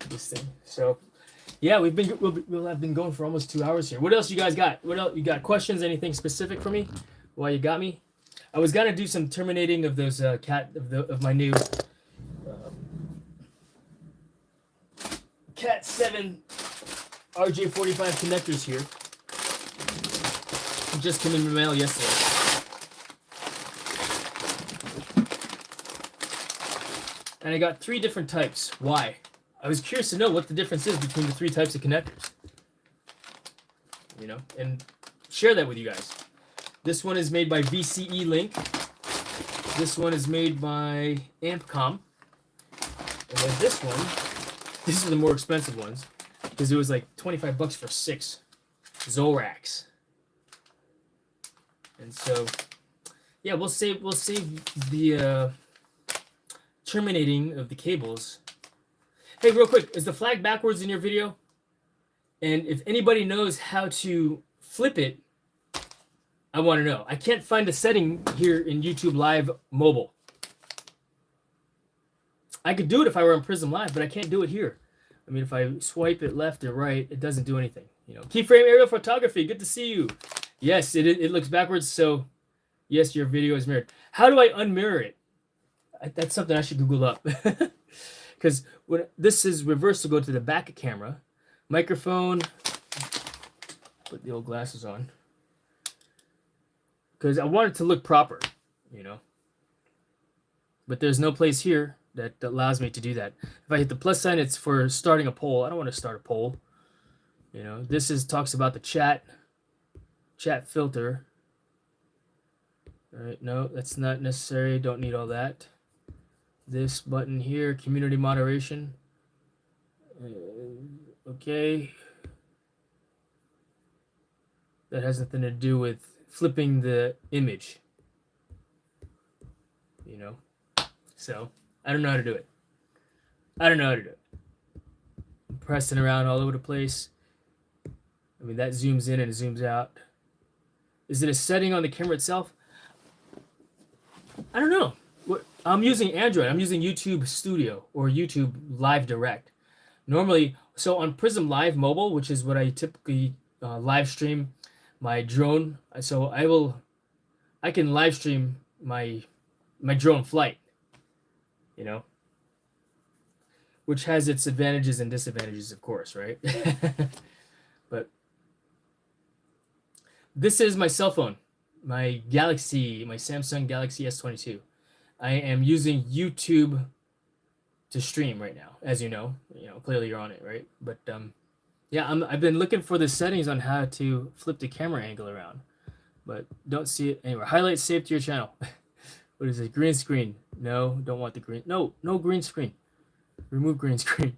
This thing. So, yeah, we'll have been going for almost 2 hours here. What else you guys got? What else you got? Questions? Anything specific for me? While you got me? I was gonna do some terminating of those of my new Cat 7 RJ45 connectors here. It just came in the mail yesterday. And I got 3 different types. Why? I was curious to know what the difference is between the 3 types of connectors. You know, and share that with you guys. This one is made by VCE Link. This one is made by Ampcom. And then this one, these are the more expensive ones because it was like $25 for 6 Zorax. And so, yeah, we'll save the terminating of the cables. Hey, real quick, is the flag backwards in your video? And if anybody knows how to flip it, I want to know. I can't find a setting here in YouTube Live Mobile. I could do it if I were on Prism Live, but I can't do it here. I mean, if I swipe it left or right, it doesn't do anything. You know, Keyframe Aerial Photography, good to see you. Yes, it looks backwards, so yes, your video is mirrored. How do I unmirror it? That's something I should Google up. Because when this is reversed to go to the back camera, microphone, put the old glasses on. Because I want it to look proper, you know. But there's no place here that allows me to do that. If I hit the plus sign, it's for starting a poll. I don't want to start a poll. You know, this talks about the chat filter. All right, no, that's not necessary. Don't need all that. This button here, community moderation. Okay. That has nothing to do with flipping the image. You know? So, I don't know how to do it. I'm pressing around all over the place. I mean, that zooms in and zooms out. Is it a setting on the camera itself? I don't know. I'm using Android. I'm using YouTube Studio or YouTube Live Direct. Normally, so on Prism Live Mobile, which is what I typically live stream my drone. So I can live stream my drone flight, you know, which has its advantages and disadvantages, of course, right? But this is my cell phone, my Samsung Galaxy S22. I am using YouTube to stream right now, as you know. Clearly you're on it, right? But yeah, I've been looking for the settings on how to flip the camera angle around, but don't see it anywhere. Highlight saved to your channel. What is it? Green screen? No, don't want the green. No green screen. Remove green screen.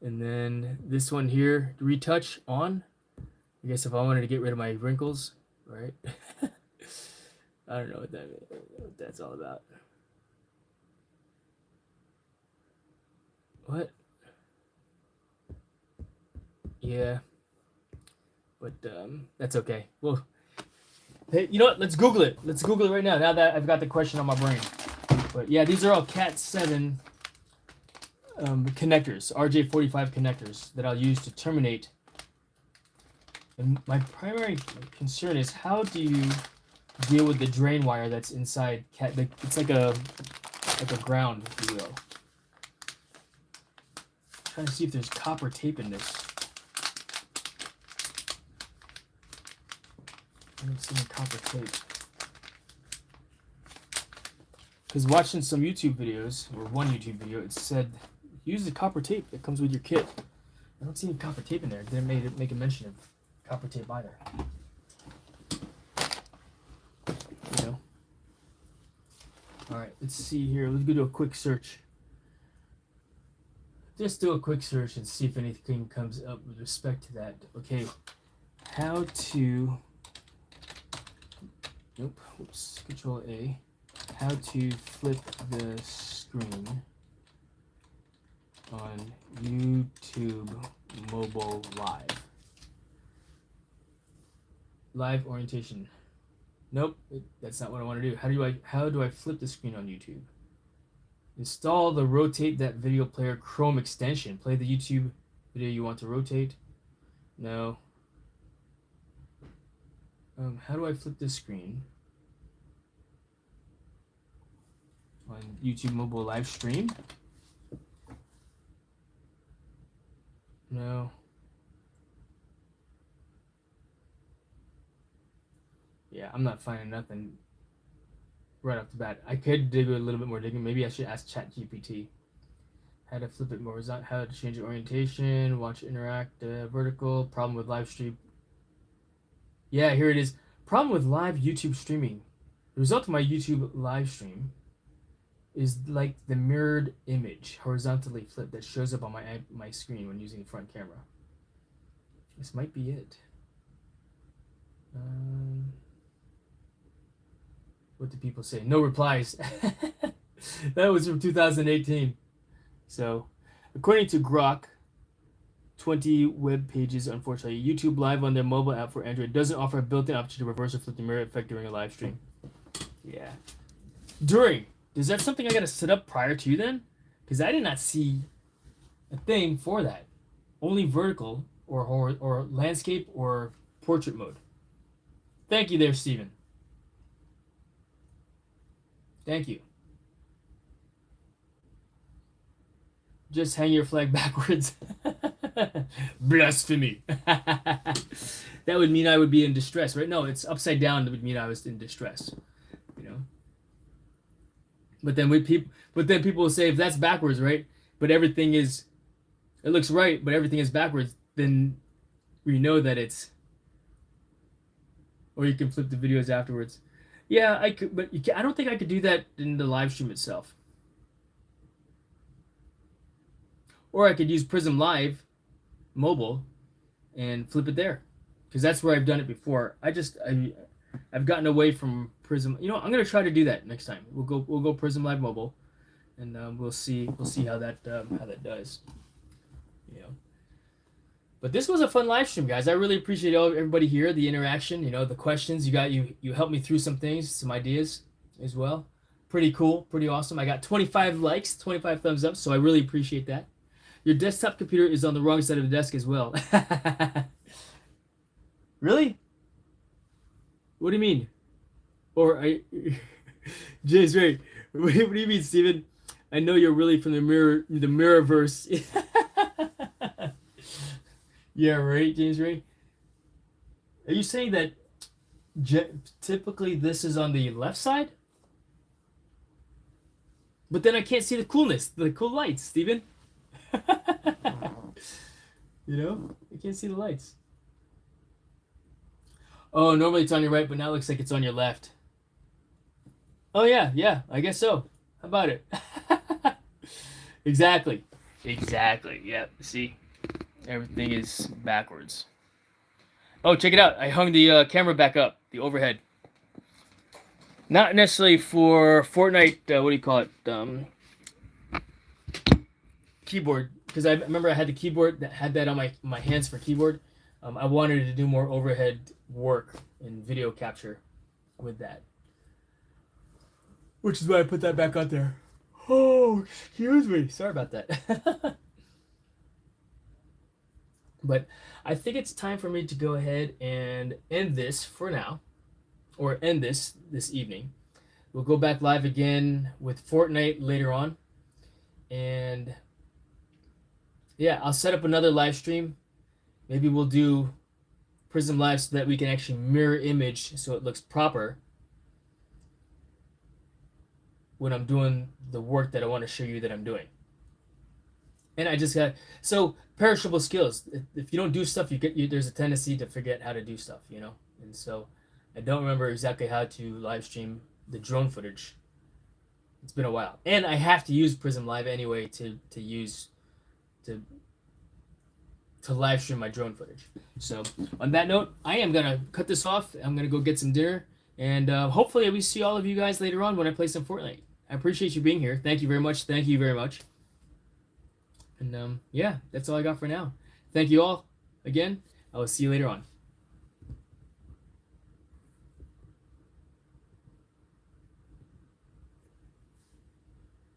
And then this one here, retouch on. I guess if I wanted to get rid of my wrinkles, right? I don't know what that's all about. What? Yeah. But that's okay. Well, hey, you know what? Let's Google it. Let's Google it right now that I've got the question on my brain. But yeah, these are all Cat 7 connectors, RJ45 connectors that I'll use to terminate. And my primary concern is, how do you deal with the drain wire that's inside Cat? It's like a ground, if you will. I'm trying to see if there's copper tape in this. I don't see any copper tape. Because watching some YouTube videos, or one YouTube video, it said use the copper tape that comes with your kit. I don't see any copper tape in there. It didn't make a mention of copper tape either. You know? Alright, let's see here. Let's go do a quick search. Just do a quick search and see if anything comes up with respect to that. Okay, how to... Nope, oops, Control A. How to flip the screen on YouTube Mobile Live. Live orientation. Nope, that's not what I want to do. How do I flip the screen on YouTube? Install the rotate that video player Chrome extension. Play the YouTube video you want to rotate. No. How do I flip this screen on YouTube mobile live stream? No. Yeah, I'm not finding nothing right off the bat. I could dig a little bit more digging. Maybe I should ask ChatGPT. How to flip it more horizontal, how to change the orientation, watch interact, vertical, problem with live stream. Yeah, here it is. Problem with live YouTube streaming. The result of my YouTube live stream is like the mirrored image, horizontally flipped, that shows up on my screen when using the front camera. This might be it. What do people say? No replies. That was from 2018. So, according to Grok, 20 web pages, unfortunately, YouTube Live on their mobile app for Android doesn't offer a built-in option to reverse or flip the mirror effect during a live stream. Yeah. During. Is that something I gotta set up prior to then? Because I did not see a thing for that. Only vertical or landscape or portrait mode. Thank you there, Steven. Thank you. Just hang your flag backwards. Blasphemy. That would mean I would be in distress, right? No, it's upside down. That would mean I was in distress. You know. But then people will say, if that's backwards, right? But everything is, it looks right, but everything is backwards. Then we know that it's. Or you can flip the videos afterwards. Yeah, I could, but I don't think I could do that in the live stream itself. Or I could use Prism Live mobile and flip it there, because that's where I've done it before. I've gotten away from Prism. You know, I'm gonna try to do that next time. We'll go Prism Live mobile, and we'll see how that does. You know. But this was a fun live stream, guys. I really appreciate everybody here, the interaction. You know, the questions you helped me through some things, some ideas as well. Pretty cool, pretty awesome. I got 25 likes, 25 thumbs up, so I really appreciate that. Your desktop computer is on the wrong side of the desk as well. Really? What do you mean? Or Jay's right. What do you mean, Steven? I know you're really from the mirrorverse. Yeah, right, James Ray. Are you saying that typically this is on the left side? But then I can't see the coolness, the cool lights, Steven. You know, I can't see the lights. Oh, normally it's on your right, but now it looks like it's on your left. Oh yeah, I guess so. How about it? Exactly. Yeah. See, everything is backwards. Oh, check it out. I hung the camera back up, the overhead. Not necessarily for Fortnite. What do you call it? Keyboard. Because I remember I had the keyboard that had that on my hands for keyboard. I wanted to do more overhead work in video capture with that, which is why I put that back out there. Oh, excuse me. Sorry about that. But I think it's time for me to go ahead and end this for now, or end this evening. We'll go back live again with Fortnite later on, and yeah, I'll set up another live stream. Maybe we'll do Prism Live so that we can actually mirror image so it looks proper when I'm doing the work that I want to show you that I'm doing. And I just got, so perishable skills. If you don't do stuff, there's a tendency to forget how to do stuff, you know? And so I don't remember exactly how to live stream the drone footage. It's been a while. And I have to use Prism Live anyway to live stream my drone footage. So on that note, I am gonna cut this off. I'm gonna go get some dinner, and hopefully we see all of you guys later on when I play some Fortnite. I appreciate you being here. Thank you very much. Thank you very much. And yeah, that's all I got for now. Thank you all again. I will see you later on.